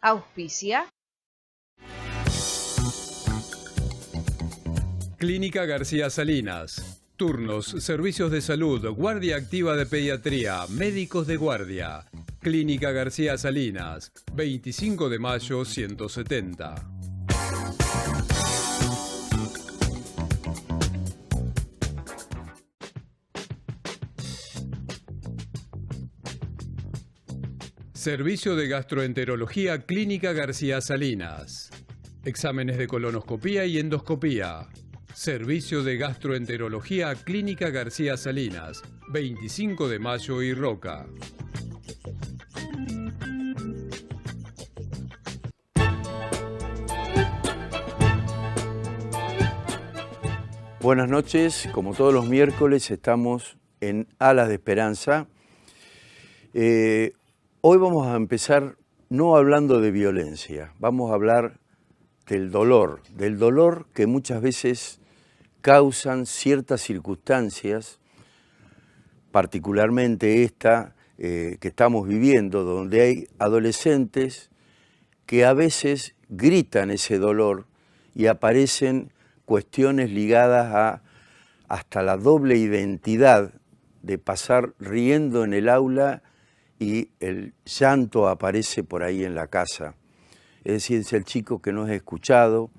Auspicia. Clínica García Salinas. Turnos, servicios de salud, guardia activa de pediatría, médicos de guardia. Clínica García Salinas, 25 de mayo 170. Servicio de gastroenterología Clínica García Salinas. Exámenes de colonoscopía y endoscopía. Servicio de gastroenterología Clínica García Salinas, 25 de mayo y Roca. Buenas noches, como todos los miércoles estamos en Alas de Esperanza. Hoy vamos a empezar no hablando de violencia, vamos a hablar del dolor que muchas veces causan ciertas circunstancias, particularmente esta que estamos viviendo, donde hay adolescentes que a veces gritan ese dolor y aparecen cuestiones ligadas a hasta la doble identidad de pasar riendo en el aula y el llanto aparece por ahí en la casa. Es decir, es el chico que no es escuchado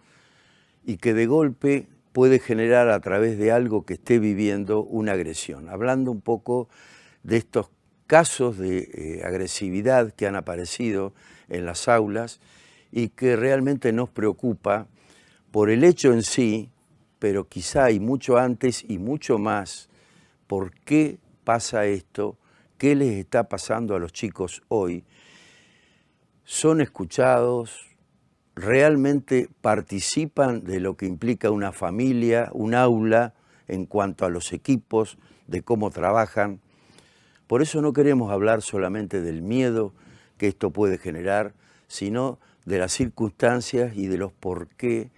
y que de golpe puede generar a través de algo que esté viviendo una agresión. Hablando un poco de estos casos de agresividad que han aparecido en las aulas y que realmente nos preocupa por el hecho en sí, pero quizá y mucho antes y mucho más, ¿por qué pasa esto? ¿Qué les está pasando a los chicos hoy? ¿Son escuchados? ¿Realmente participan de lo que implica una familia, un aula, en cuanto a los equipos, de cómo trabajan? Por eso no queremos hablar solamente del miedo que esto puede generar, sino de las circunstancias y de los por qué,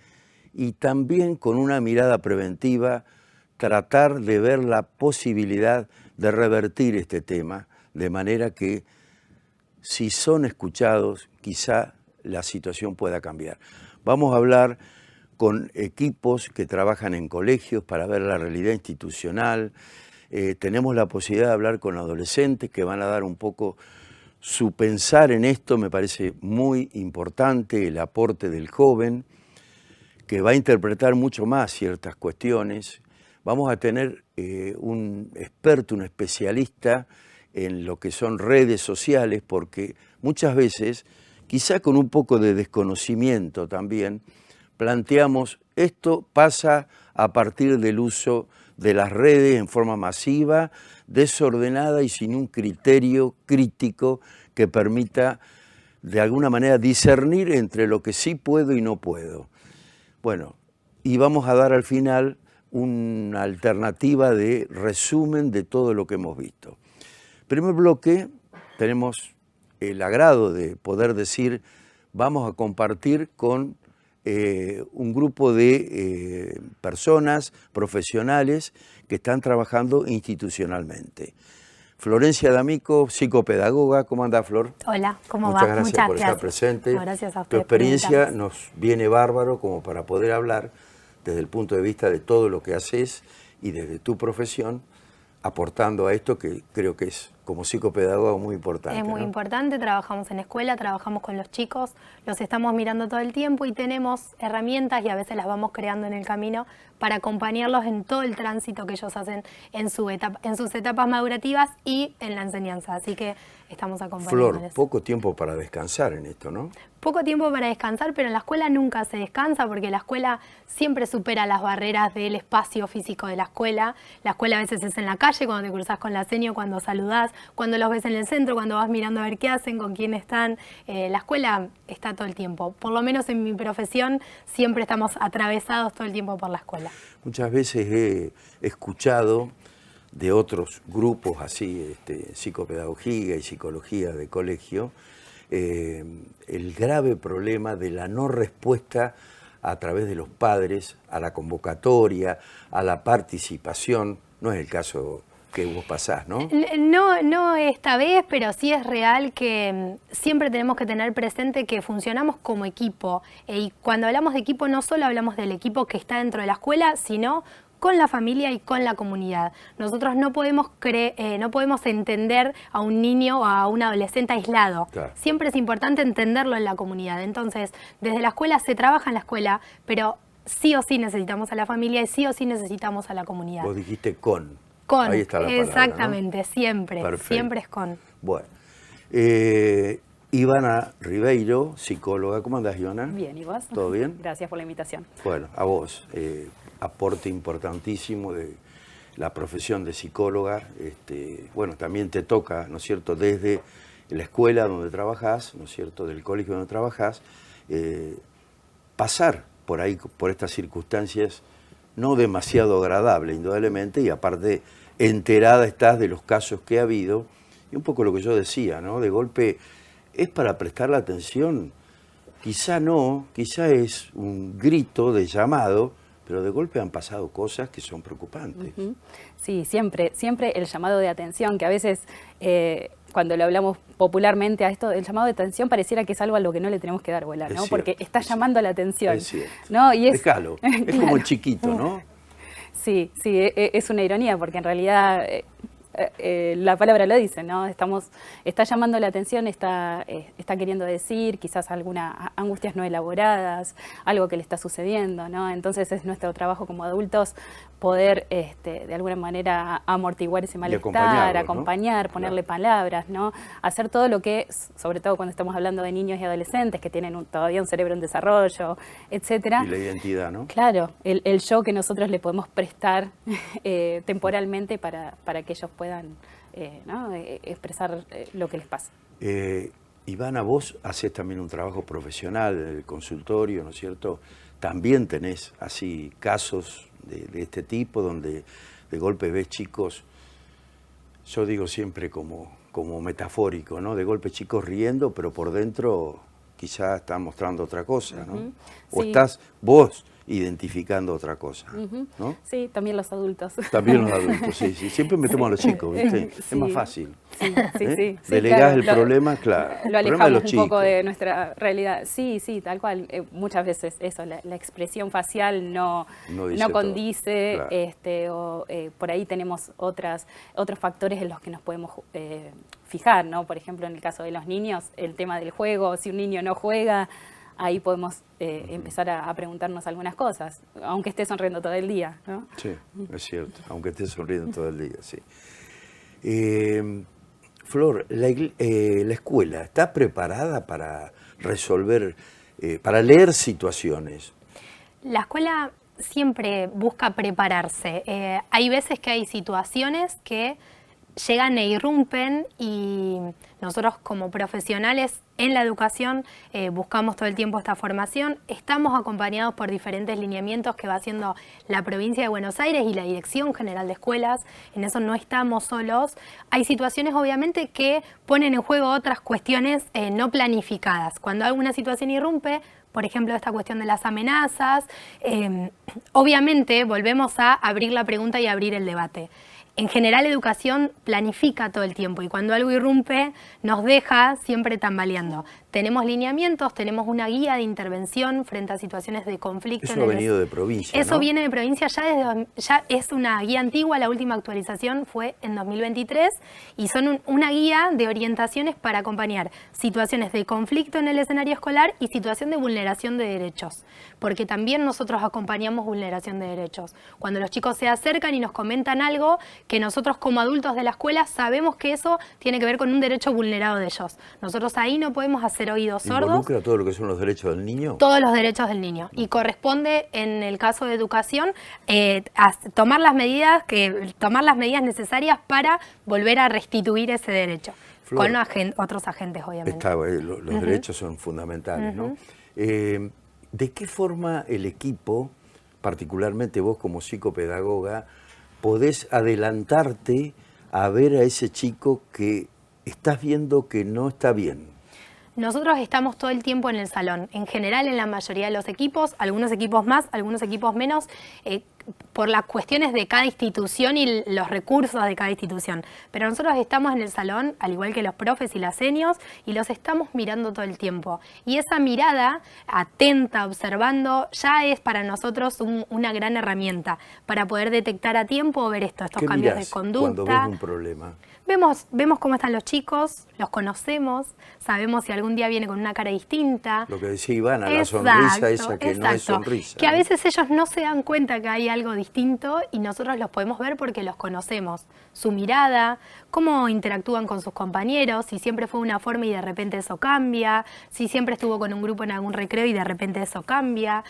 y también con una mirada preventiva, tratar de ver la posibilidad de revertir este tema, de manera que si son escuchados, quizá la situación pueda cambiar. Vamos a hablar con equipos que trabajan en colegios para ver la realidad institucional. Tenemos la posibilidad de hablar con adolescentes que van a dar un poco su pensar en esto. Me parece muy importante el aporte del joven, que va a interpretar mucho más ciertas cuestiones. Vamos a tener un experto, un especialista en lo que son redes sociales, porque muchas veces, quizá con un poco de desconocimiento también, planteamos esto pasa a partir del uso de las redes en forma masiva, desordenada y sin un criterio crítico que permita de alguna manera discernir entre lo que sí puedo y no puedo. Bueno, y vamos a dar al final una alternativa de resumen de todo lo que hemos visto. Primer bloque, tenemos el agrado de poder decir, vamos a compartir con un grupo de personas profesionales que están trabajando institucionalmente. Florencia D'Amico, psicopedagoga. ¿Cómo anda, Flor? Hola, ¿cómo Muchas va? gracias por estar presente. No, gracias a Tu ustedes por experiencia invitarme. nos viene bárbaro como para poder hablar desde el punto de vista de todo lo que haces y desde tu profesión, aportando a esto que creo que es, como psicopedagoga, muy importante. Es muy ¿no? importante, trabajamos en escuela, trabajamos con los chicos, los estamos mirando todo el tiempo y tenemos herramientas y a veces las vamos creando en el camino para acompañarlos en todo el tránsito que ellos hacen en sus etapas madurativas y en la enseñanza. Así que estamos acompañándoles. Flor, poco tiempo para descansar en esto, ¿no? Poco tiempo para descansar, pero en la escuela nunca se descansa porque la escuela siempre supera las barreras del espacio físico de la escuela. La escuela a veces es en la calle, cuando te cruzas con la seño, cuando saludás, cuando los ves en el centro, cuando vas mirando a ver qué hacen, con quién están. La escuela está todo el tiempo. Por lo menos en mi profesión siempre estamos atravesados todo el tiempo por la escuela. Muchas veces he escuchado de otros grupos así, psicopedagogía y psicología de colegio, el grave problema de la no respuesta a través de los padres a la convocatoria, a la participación. No es el caso que vos pasás, ¿no? No esta vez, pero sí es real que siempre tenemos que tener presente que funcionamos como equipo. Y cuando hablamos de equipo, no solo hablamos del equipo que está dentro de la escuela, sino con la familia y con la comunidad. Nosotros no podemos entender a un niño o a un adolescente aislado. Claro. Siempre es importante entenderlo en la comunidad. Entonces, desde la escuela se trabaja en la escuela, pero sí o sí necesitamos a la familia y sí o sí necesitamos a la comunidad. Vos dijiste con. Con, Ahí está la palabra, exactamente, ¿no? siempre. Perfecto. Siempre es con. Bueno. Ivana Ribeiro, psicóloga. ¿Cómo andás, Ivana? Bien, ¿y vos? ¿Todo bien? Gracias por la invitación. Bueno, a vos. Aporte importantísimo de la profesión de psicóloga. Bueno, también te toca, ¿no es cierto?, desde la escuela donde trabajás, ¿no es cierto?, del colegio donde trabajás, pasar por ahí, por estas circunstancias no demasiado agradables, indudablemente, y aparte enterada estás de los casos que ha habido, y un poco lo que yo decía, ¿no? De golpe es para prestar la atención, quizá no, quizá es un grito de llamado, pero de golpe han pasado cosas que son preocupantes. Sí, siempre el llamado de atención, que a veces cuando lo hablamos popularmente a esto, el llamado de atención pareciera que es algo a lo que no le tenemos que dar bola, ¿no? Cierto, porque está llamando la atención. Es cierto. ¿No? Y Déjalo, es como el chiquito, ¿no? Sí, es una ironía, porque en realidad la palabra lo dice, ¿no? Está llamando la atención, está queriendo decir quizás algunas angustias no elaboradas, algo que le está sucediendo, ¿no? Entonces es nuestro trabajo como adultos poder de alguna manera amortiguar ese malestar, acompañar, ¿no? Ponerle palabras, ¿no? Hacer todo lo que, sobre todo cuando estamos hablando de niños y adolescentes que tienen todavía un cerebro en desarrollo, etcétera. Y la identidad, ¿no? Claro, el yo que nosotros le podemos prestar temporalmente para que ellos puedan ¿no? expresar lo que les pasa. Ivana, vos haces también un trabajo profesional en el consultorio, ¿no es cierto? También tenés así casos de este tipo donde de golpe ves chicos, yo digo siempre como metafórico, ¿no? De golpe chicos riendo, pero por dentro quizás están mostrando otra cosa, ¿no? O sí. estás vos identificando otra cosa, ¿no? Sí, también los adultos. También los adultos, sí. Siempre metemos a los chicos, ¿viste? Sí. Es más fácil. Sí. Delegás claro, el problema, claro. Lo alejamos un poco de nuestra realidad. Sí, tal cual. Muchas veces eso, la expresión facial no condice, claro. O por ahí tenemos otros factores en los que nos podemos fijar, ¿no? Por ejemplo, en el caso de los niños, el tema del juego, si un niño no juega, ahí podemos empezar a preguntarnos algunas cosas, aunque esté sonriendo todo el día, ¿no? Sí, es cierto, aunque esté sonriendo todo el día, sí. Flor, la escuela está preparada para resolver, para leer situaciones. La escuela siempre busca prepararse. Hay veces que hay situaciones que llegan e irrumpen y nosotros como profesionales en la educación buscamos todo el tiempo esta formación. Estamos acompañados por diferentes lineamientos que va haciendo la provincia de Buenos Aires y la Dirección General de Escuelas. En eso no estamos solos. Hay situaciones obviamente que ponen en juego otras cuestiones no planificadas. Cuando alguna situación irrumpe, por ejemplo, esta cuestión de las amenazas, obviamente volvemos a abrir la pregunta y abrir el debate. En general, educación planifica todo el tiempo y cuando algo irrumpe nos deja siempre tambaleando. Tenemos lineamientos, tenemos una guía de intervención frente a situaciones de conflicto. Eso ha venido de provincia, Eso ¿no? viene de provincia, ya es una guía antigua, la última actualización fue en 2023 y son una guía de orientaciones para acompañar situaciones de conflicto en el escenario escolar y situación de vulneración de derechos, porque también nosotros acompañamos vulneración de derechos. Cuando los chicos se acercan y nos comentan algo que nosotros como adultos de la escuela sabemos que eso tiene que ver con un derecho vulnerado de ellos. Nosotros ahí no podemos hacer oídos sordos. ¿Involucra todo lo que son los derechos del niño? Todos los derechos del niño. Y corresponde, en el caso de educación, tomar las medidas necesarias para volver a restituir ese derecho. Flor, con otros agentes, obviamente. Los derechos son fundamentales, ¿no? ¿De qué forma el equipo, particularmente vos como psicopedagoga, podés adelantarte a ver a ese chico que estás viendo que no está bien? Nosotros estamos todo el tiempo en el salón. En general, en la mayoría de los equipos, algunos equipos más, algunos equipos menos, por las cuestiones de cada institución y los recursos de cada institución. Pero nosotros estamos en el salón, al igual que los profes y las senios, y los estamos mirando todo el tiempo. Y esa mirada atenta, observando, ya es para nosotros una gran herramienta para poder detectar a tiempo o ver estos cambios de conducta. Cuando ves un problema? Vemos cómo están los chicos, los conocemos, sabemos si algún día viene con una cara distinta. Lo que decía Ivana, la sonrisa esa que no es sonrisa. Que a veces ellos no se dan cuenta que hay algo distinto y nosotros los podemos ver porque los conocemos. Su mirada, cómo interactúan con sus compañeros, si siempre fue una forma y de repente eso cambia, si siempre estuvo con un grupo en algún recreo y de repente eso cambia.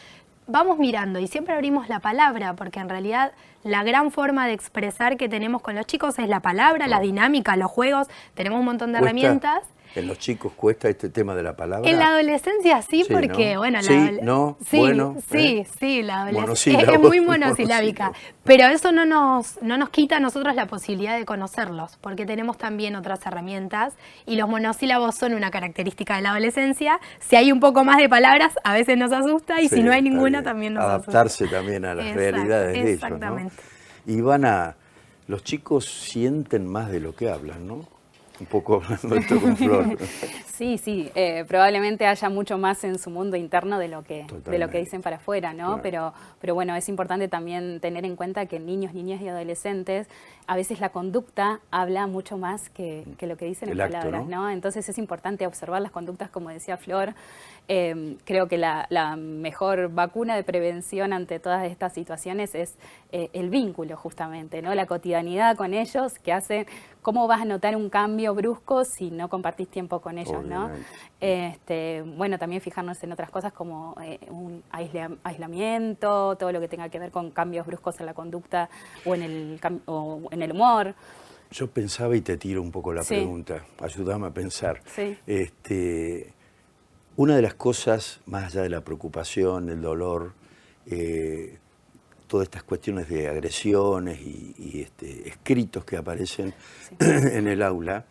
Vamos mirando y siempre abrimos la palabra, porque en realidad la gran forma de expresar que tenemos con los chicos es la palabra, la dinámica, los juegos. Tenemos un montón de herramientas. ¿En los chicos cuesta este tema de la palabra? En la adolescencia sí, porque, ¿no? bueno... Sí, no, sí, bueno. Sí, la adolescencia es muy monosilábica. Pero eso no nos quita a nosotros la posibilidad de conocerlos, porque tenemos también otras herramientas y los monosílabos son una característica de la adolescencia. Si hay un poco más de palabras, a veces nos asusta y si no hay ninguna, también nos asusta. Adaptarse también a las realidades de ellos, ¿no? Exactamente. Ivana, los chicos sienten más de lo que hablan, ¿no? Un poco hablando esto con Flor. Sí, probablemente haya mucho más en su mundo interno de lo que dicen para afuera, ¿no? Claro. Pero bueno, es importante también tener en cuenta que niños, niñas y adolescentes, a veces la conducta habla mucho más que lo que dicen en palabras, ¿no? Entonces es importante observar las conductas, como decía Flor. Creo que la mejor vacuna de prevención ante todas estas situaciones es el vínculo, justamente, ¿no? La cotidianidad con ellos, que hace... ¿Cómo vas a notar un cambio brusco si no compartís tiempo con ellos, ¿no? Bueno, también fijarnos en otras cosas como un aislamiento, todo lo que tenga que ver con cambios bruscos en la conducta o en el humor. Yo pensaba, y te tiro un poco la pregunta, ayúdame a pensar. Sí. Una de las cosas, más allá de la preocupación, el dolor, todas estas cuestiones de agresiones y escritos que aparecen en el aula,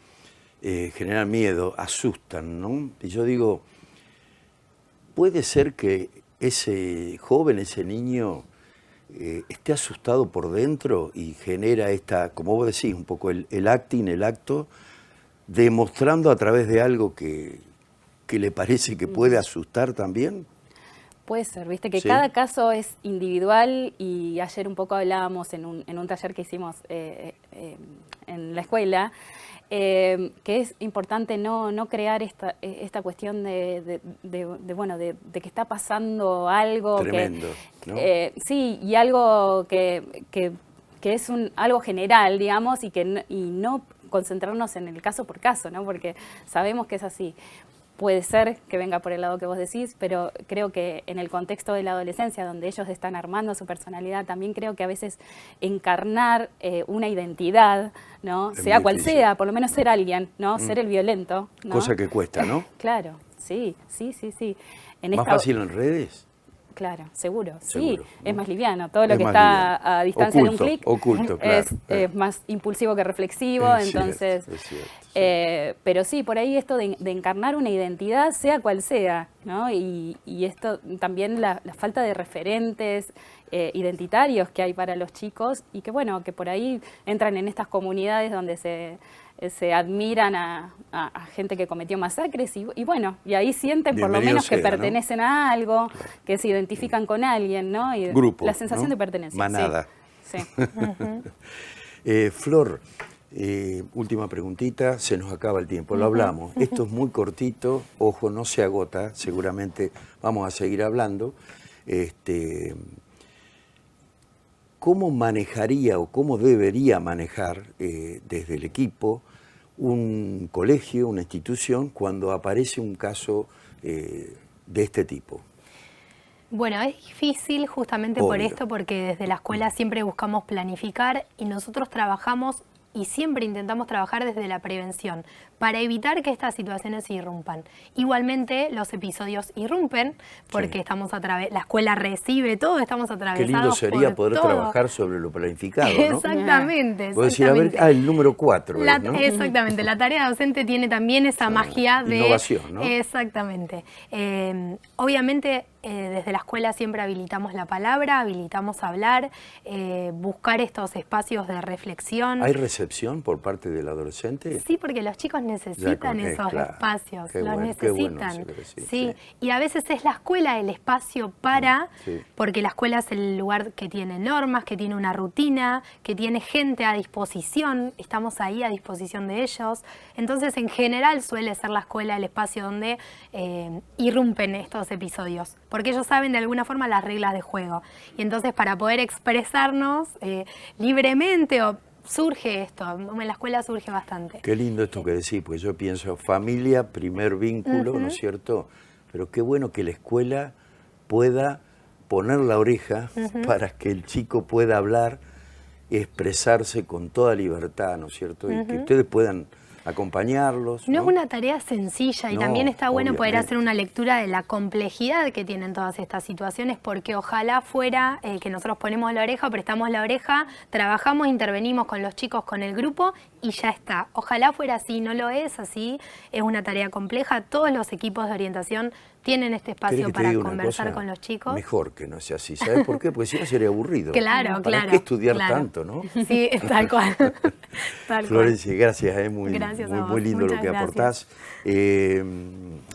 generan miedo, asustan, ¿no? Y yo digo, puede ser que ese joven, ese niño, esté asustado por dentro y genera esta, como vos decís, un poco el acto, demostrando a través de algo que le parece que puede asustar también. Puede ser, viste que cada caso es individual y ayer un poco hablábamos en un taller que hicimos en la escuela, que es importante no crear esta cuestión de que está pasando algo. Tremendo, ¿no? Sí, y algo que es algo general, digamos, y no concentrarnos en el caso por caso, ¿no? Porque sabemos que es así. Puede ser que venga por el lado que vos decís, pero creo que en el contexto de la adolescencia, donde ellos están armando su personalidad, también creo que a veces encarnar una identidad, ¿no? Sea cual sea, por lo menos ser alguien, ¿no? Ser el violento, ¿no? Cosa que cuesta, ¿no? Claro, sí. ¿Más fácil en redes? Claro, seguro, Seguro, sí, ¿no? es más liviano. Todo lo que está liviano. a distancia de un clic Oculto, claro. Es más impulsivo que reflexivo, entonces... Es cierto. Pero sí, por ahí esto de encarnar una identidad, sea cual sea, ¿no? Y esto también la falta de referentes identitarios que hay para los chicos y que, bueno, que por ahí entran en estas comunidades donde se admiran a gente que cometió masacres y bueno, y ahí sienten por lo menos que pertenecen a algo, que se identifican con alguien, ¿no? Y grupo, la sensación ¿no? de pertenencia. Manada. Sí. Flor, última preguntita, se nos acaba el tiempo, lo hablamos. Esto es muy cortito, ojo, no se agota, seguramente vamos a seguir hablando. ¿Cómo manejaría o cómo debería manejar desde el equipo un colegio, una institución, cuando aparece un caso de este tipo? Bueno, es difícil justamente por esto, porque desde la escuela siempre buscamos planificar y nosotros trabajamos y siempre intentamos trabajar desde la prevención para evitar que estas situaciones irrumpan. Igualmente los episodios irrumpen porque estamos la escuela recibe todo, estamos atravesados. Qué lindo sería por poder todo. Trabajar sobre lo planificado, ¿no? Exactamente. Puedo decir, a ver, el número 4. ¿no? Exactamente, la tarea docente tiene también esa magia de... innovación, ¿no? Exactamente. Obviamente desde la escuela siempre habilitamos la palabra, habilitamos hablar, buscar estos espacios de reflexión. ¿Hay recepción por parte del adolescente? Sí, porque los chicos necesitan esos espacios, los necesitan. Sí, y a veces es la escuela el espacio para, porque la escuela es el lugar que tiene normas, que tiene una rutina, que tiene gente a disposición, estamos ahí a disposición de ellos. Entonces, en general suele ser la escuela el espacio donde irrumpen estos episodios, porque ellos saben de alguna forma las reglas de juego. Y entonces para poder expresarnos libremente surge esto, en la escuela surge bastante. Qué lindo esto que decís, porque yo pienso familia, primer vínculo, ¿no es cierto? Pero qué bueno que la escuela pueda poner la oreja para que el chico pueda hablar, expresarse con toda libertad, ¿no es cierto? Y que ustedes puedan acompañarlos. No es una tarea sencilla y también está bueno poder hacer una lectura de la complejidad que tienen todas estas situaciones, porque ojalá fuera que nosotros ponemos la oreja, prestamos la oreja, trabajamos, intervenimos con los chicos, con el grupo y ya está. Ojalá fuera así, no lo es así, es una tarea compleja. Todos los equipos de orientación tienen este espacio para conversar con los chicos. Mejor que no sea así, ¿sabes por qué? Porque si no sería aburrido. Claro, ¿Para qué estudiar tanto, no? Sí, tal cual. Florencia, gracias, muy lindo lo que aportás.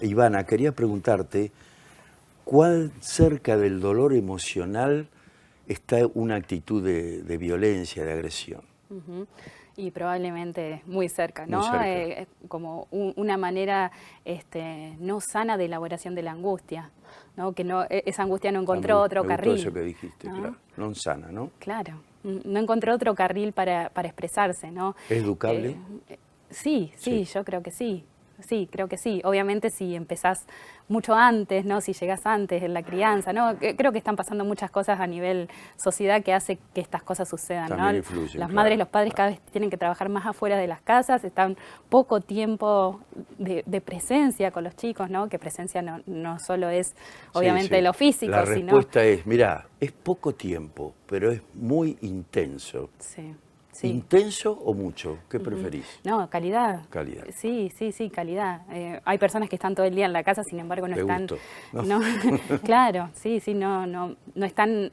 Ivana, quería preguntarte, ¿cuál cerca del dolor emocional está una actitud de violencia, de agresión? Y probablemente muy cerca, ¿no? Muy cerca. Como una manera no sana de elaboración de la angustia, ¿no? Que esa angustia no encontró otro carril. Eso que dijiste, ¿no? Claro. No sana, ¿no? Claro, no encontró otro carril para expresarse, ¿no? ¿Es educable? Sí, yo creo que sí. Sí, creo que sí. Obviamente si empezás mucho antes, ¿no? Si llegás antes en la crianza, ¿no? Creo que están pasando muchas cosas a nivel sociedad que hace que estas cosas sucedan, también ¿no? Influyen, las madres, los padres cada vez tienen que trabajar más afuera de las casas, están poco tiempo de presencia con los chicos, ¿no? Que presencia no solo es obviamente lo físico, la sino... respuesta es, mirá, es poco tiempo, pero es muy intenso. Sí. ¿Intenso o mucho? ¿Qué preferís? No, calidad. Calidad. Sí, calidad. Hay personas que están todo el día en la casa, sin embargo no están... No, claro, no están,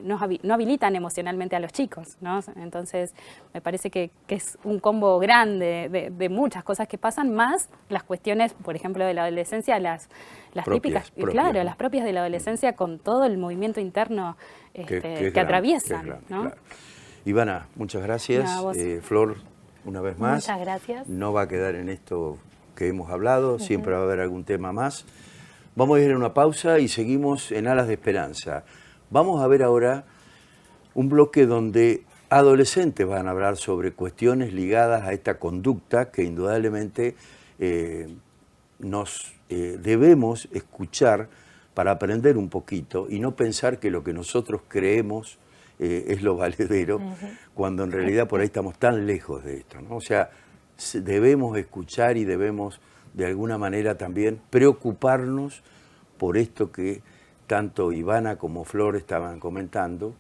no habilitan emocionalmente a los chicos, ¿no? Entonces me parece que es un combo grande de muchas cosas que pasan, más las cuestiones, por ejemplo, de la adolescencia, las típicas, claro, las propias de la adolescencia con todo el movimiento interno que atraviesan, ¿no? Claro. Ivana, muchas gracias. Flor, una vez más. Muchas gracias. No va a quedar en esto que hemos hablado, siempre va a haber algún tema más. Vamos a ir a una pausa y seguimos en Alas de Esperanza. Vamos a ver ahora un bloque donde adolescentes van a hablar sobre cuestiones ligadas a esta conducta que indudablemente nos debemos escuchar para aprender un poquito y no pensar que lo que nosotros creemos es lo valedero, cuando en realidad por ahí estamos tan lejos de esto, ¿no? O sea, debemos escuchar y debemos de alguna manera también preocuparnos por esto que tanto Ivana como Flor estaban comentando,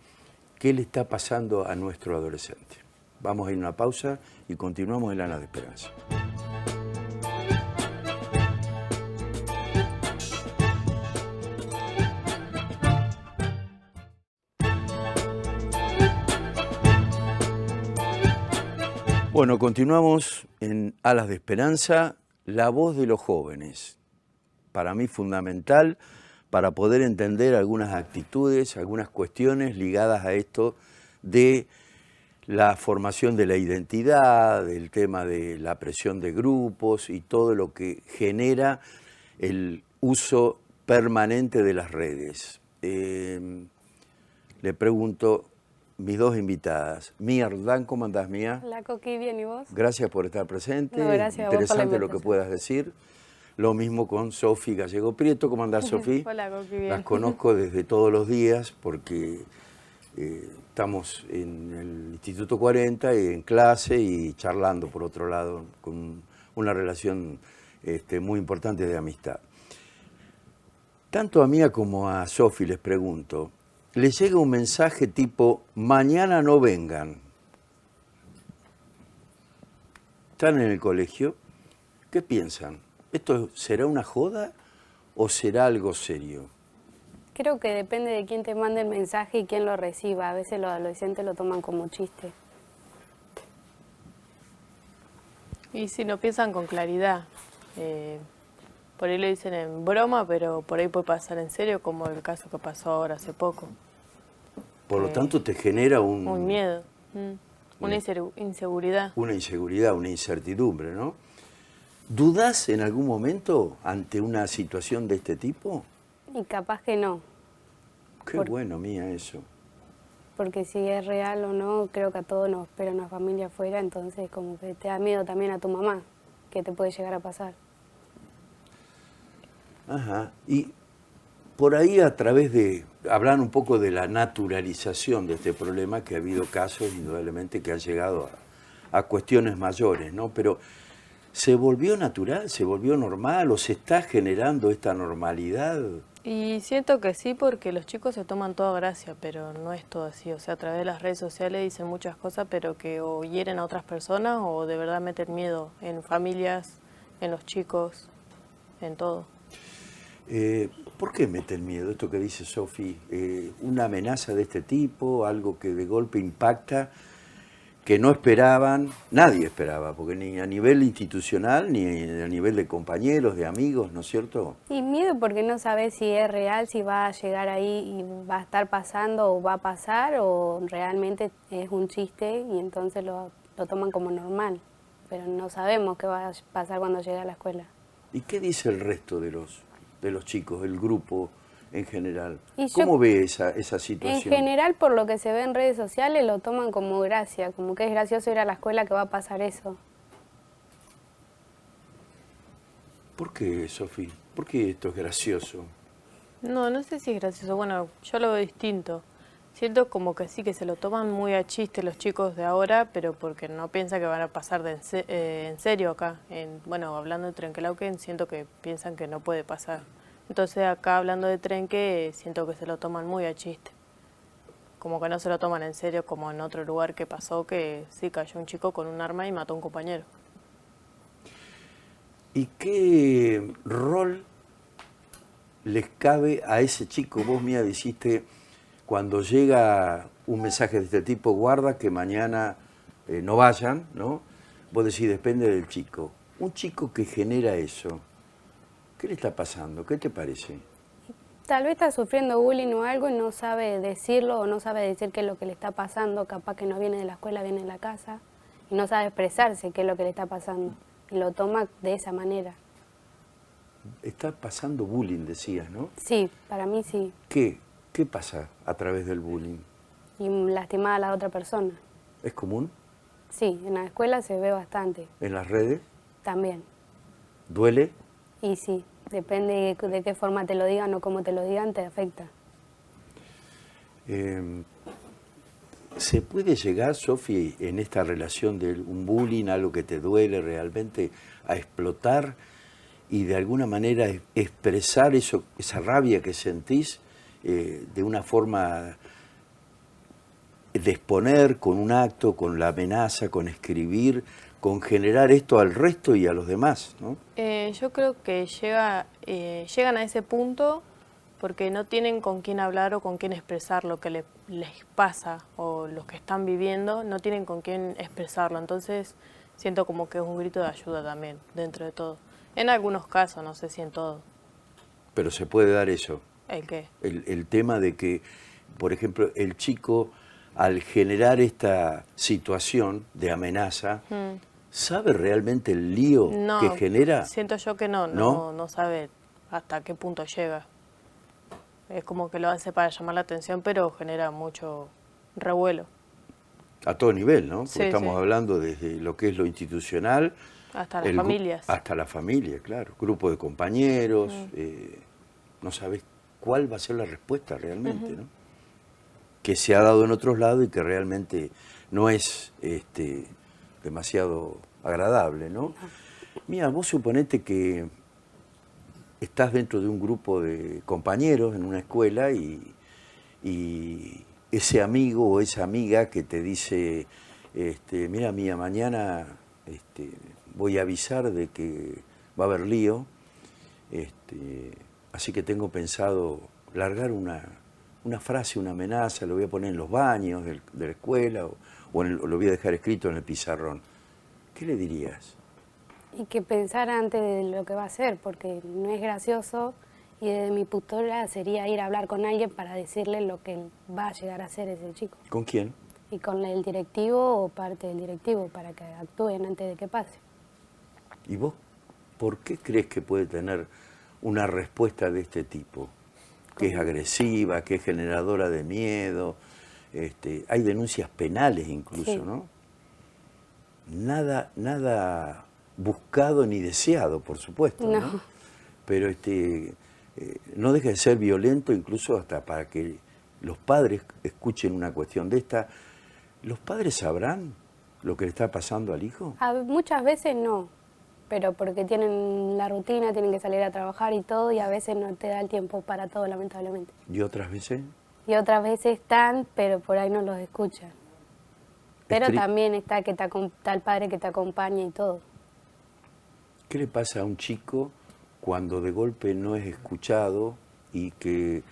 qué le está pasando a nuestro adolescente. Vamos a ir a una pausa y continuamos en Alas de Esperanza. Bueno, continuamos en Alas de Esperanza, la voz de los jóvenes. Para mí fundamental para poder entender algunas actitudes, algunas cuestiones ligadas a esto de la formación de la identidad, del tema de la presión de grupos y todo lo que genera el uso permanente de las redes. Le pregunto... Mis dos invitadas. Mía Roldán, ¿cómo andás, Mía? Hola, Coqui, bien, ¿y vos? Gracias por estar presente. No, gracias a vos por la Interesante lo que puedas decir. Lo mismo con Sofi Gallego Prieto. ¿Cómo andás, Sofi? Hola, Coqui, bien. Las conozco desde todos los días porque estamos en el Instituto 40 y en clase y charlando, por otro lado, con una relación muy importante de amistad. Tanto a Mía como a Sofi les pregunto, les llega un mensaje tipo, mañana no vengan. Están en el colegio, ¿qué piensan? ¿Esto será una joda o será algo serio? Creo que depende de quién te mande el mensaje y quién lo reciba. A veces los adolescentes lo toman como chiste. Y si no piensan con claridad, por ahí lo dicen en broma, pero por ahí puede pasar en serio, como el caso que pasó ahora hace poco. Por lo tanto, te genera Un miedo, una inseguridad. Una inseguridad, una incertidumbre, ¿no? ¿Dudás en algún momento ante una situación de este tipo? Y capaz que no. Qué bueno, Mía, eso. Porque si es real o no, creo que a todos nos espera una familia afuera, entonces como que te da miedo también a tu mamá, que te puede llegar a pasar. Ajá. Y por ahí a través de hablar un poco de la naturalización de este problema, que ha habido casos indudablemente que han llegado a cuestiones mayores, ¿no? Pero ¿se volvió natural, se volvió normal o se está generando esta normalidad? Y siento que sí, porque los chicos se toman toda gracia, pero no es todo así. O sea, a través de las redes sociales dicen muchas cosas, pero que o hieren a otras personas o de verdad meten miedo en familias, en los chicos, en todo. ¿Por qué meten miedo? Esto que dice Sofi, una amenaza de este tipo, algo que de golpe impacta, que no esperaban, nadie esperaba, porque ni a nivel institucional, ni a nivel de compañeros, de amigos, ¿no es cierto? Y miedo porque no sabes si es real, si va a llegar ahí y va a estar pasando o va a pasar, o realmente es un chiste y entonces lo toman como normal. Pero no sabemos qué va a pasar cuando llegue a la escuela. ¿Y qué dice el resto de los chicos, el grupo en general? Y ¿Cómo yo, ve esa situación? En general, por lo que se ve en redes sociales, lo toman como gracia, como que es gracioso ir a la escuela que va a pasar eso. ¿Por qué, Sofi? ¿Por qué esto es gracioso? No sé si es gracioso. Bueno, yo lo veo distinto. Siento como que sí, que se lo toman muy a chiste los chicos de ahora, pero porque no piensan que van a pasar en serio acá. Bueno, hablando de Trenquelauquen, siento que piensan que no puede pasar. Entonces acá hablando de Trenque, siento que se lo toman muy a chiste. Como que no se lo toman en serio, como en otro lugar que pasó, que sí cayó un chico con un arma y mató a un compañero. ¿Y qué rol les cabe a ese chico? Vos, Mía, dijiste, cuando llega un mensaje de este tipo, guarda que mañana no vayan, ¿no? Vos decís, depende del chico. Un chico que genera eso, ¿qué le está pasando? ¿Qué te parece? Tal vez está sufriendo bullying o algo y no sabe decirlo o no sabe decir qué es lo que le está pasando. Capaz que no viene de la escuela, viene de la casa y no sabe expresarse qué es lo que le está pasando. Y lo toma de esa manera. Está pasando bullying, decías, ¿no? Sí, para mí sí. ¿Qué pasa a través del bullying? Y lastimar a la otra persona. ¿Es común? Sí, en la escuela se ve bastante. ¿En las redes? También. ¿Duele? Y sí, depende de qué forma te lo digan o cómo te lo digan, te afecta. ¿Se puede llegar, Sofi, en esta relación de un bullying, algo que te duele realmente, a explotar y de alguna manera expresar esa rabia que sentís de una forma de exponer con un acto, con la amenaza, con escribir, con generar esto al resto y a los demás, ¿no? Yo creo que llegan a ese punto porque no tienen con quién hablar o con quién expresar lo que les pasa o lo que están viviendo, no tienen con quién expresarlo. Entonces siento como que es un grito de ayuda también, dentro de todo. En algunos casos, no sé si en todo. Pero se puede dar eso. ¿El qué? El tema de que, por ejemplo, el chico, al generar esta situación de amenaza, ¿sabe realmente el lío que genera? Siento yo que no sabe hasta qué punto llega. Es como que lo hace para llamar la atención, pero genera mucho revuelo. A todo nivel, ¿no? Porque Sí, estamos sí. hablando desde lo que es lo institucional. Hasta las familias. Hasta la familia, claro. Grupo de compañeros. No sabes cuál va a ser la respuesta realmente, ¿no? Que se ha dado en otros lados y que realmente no es demasiado agradable, ¿no? Mira, vos suponete que estás dentro de un grupo de compañeros en una escuela y ese amigo o esa amiga que te dice, mira, Mía, mañana voy a avisar de que va a haber lío, así que tengo pensado largar una frase, una amenaza, lo voy a poner en los baños de la escuela o lo voy a dejar escrito en el pizarrón. ¿Qué le dirías? Y que pensara antes de lo que va a hacer, porque no es gracioso y desde mi postura sería ir a hablar con alguien para decirle lo que va a llegar a hacer ese chico. ¿Con quién? Y con el directivo o parte del directivo para que actúen antes de que pase. ¿Y vos por qué crees que puede tener una respuesta de este tipo? Que es agresiva, que es generadora de miedo. Hay denuncias penales incluso, Sí. ¿no? Nada buscado ni deseado, por supuesto, ¿no? No. Pero no deja de ser violento incluso hasta para que los padres escuchen una cuestión de esta. ¿Los padres sabrán lo que le está pasando al hijo? Muchas veces no, pero porque tienen la rutina, tienen que salir a trabajar y todo, y a veces no te da el tiempo para todo, lamentablemente. ¿Y otras veces? Y otras veces están, pero por ahí no los escuchan. Pero Estri- también está el padre que te acompaña y todo. ¿Qué le pasa a un chico cuando de golpe no es escuchado y que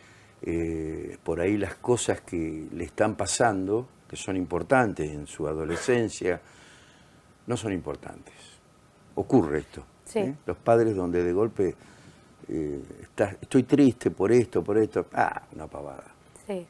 por ahí las cosas que le están pasando, que son importantes en su adolescencia, no son importantes? Ocurre esto. Sí. Los padres donde de golpe estoy triste por esto, una pavada. Sí.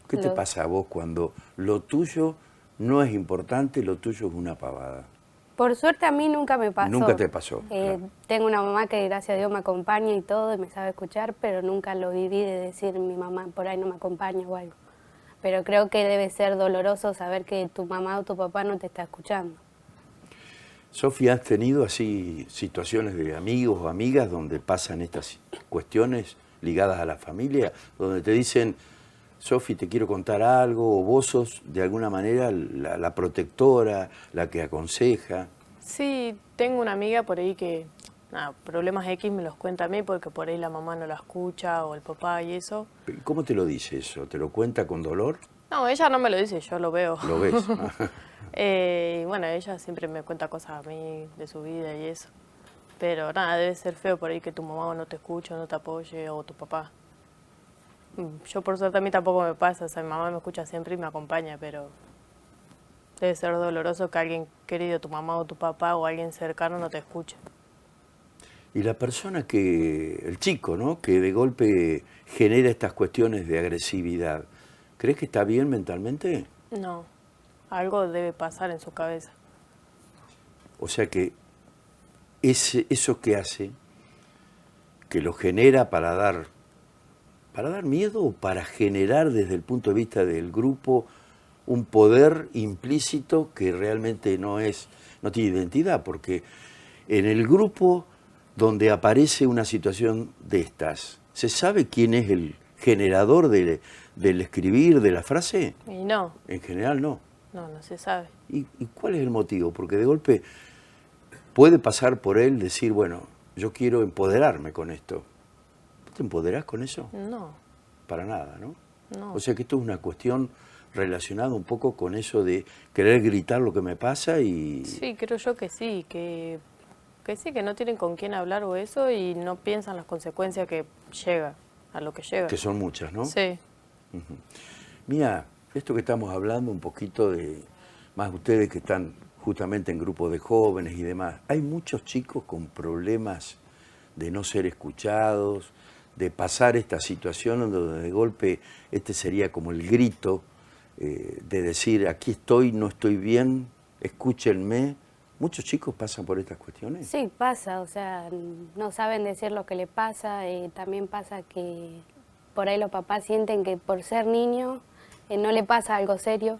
¿Qué te pasa a vos cuando lo tuyo no es importante, lo tuyo es una pavada? Por suerte a mí nunca me pasó. Nunca te pasó, claro. Tengo una mamá que gracias a Dios me acompaña y todo, y me sabe escuchar, pero nunca lo viví de decir mi mamá por ahí no me acompaña o algo. Pero creo que debe ser doloroso saber que tu mamá o tu papá no te está escuchando. Sofía, ¿has tenido así situaciones de amigos o amigas donde pasan estas cuestiones ligadas a la familia, donde te dicen, Sofi, te quiero contar algo, o vos sos de alguna manera la protectora, la que aconseja? Sí, tengo una amiga por ahí que, problemas X me los cuenta a mí porque por ahí la mamá no la escucha o el papá y eso. ¿Cómo te lo dice eso? ¿Te lo cuenta con dolor? No, ella no me lo dice, yo lo veo. ¿Lo ves? Y bueno, ella siempre me cuenta cosas a mí de su vida y eso. Pero nada, debe ser feo por ahí que tu mamá no te escuche, no te apoye, o tu papá. Yo por suerte a mí tampoco me pasa, o sea, mi mamá me escucha siempre y me acompaña, pero debe ser doloroso que alguien querido, tu mamá o tu papá o alguien cercano no te escuche. Y la persona el chico, ¿no?, que de golpe genera estas cuestiones de agresividad, ¿crees que está bien mentalmente? No, algo debe pasar en su cabeza. O sea que eso que hace, que lo genera para dar miedo o para generar desde el punto de vista del grupo un poder implícito que realmente no tiene identidad, porque en el grupo donde aparece una situación de estas, ¿se sabe quién es el generador del escribir, de la frase? Y no. En general no. No se sabe. ¿Y cuál es el motivo? Porque de golpe puede pasar por él decir, bueno, yo quiero empoderarme con esto. ¿Vos te empoderás con eso? No. Para nada, ¿no? No. O sea que esto es una cuestión relacionada un poco con eso de querer gritar lo que me pasa y... Sí, creo yo que sí, que sí, que no tienen con quién hablar o eso y no piensan las consecuencias que llega, a lo que llega. Que son muchas, ¿no? Sí. Mira, esto que estamos hablando un poquito de, más ustedes que están justamente en grupos de jóvenes y demás, hay muchos chicos con problemas de no ser escuchados, de pasar esta situación donde de golpe sería como el grito de decir, aquí estoy, no estoy bien, escúchenme. ¿Muchos chicos pasan por estas cuestiones? Sí, pasa, o sea, no saben decir lo que le pasa, también pasa que por ahí los papás sienten que por ser niño no le pasa algo serio.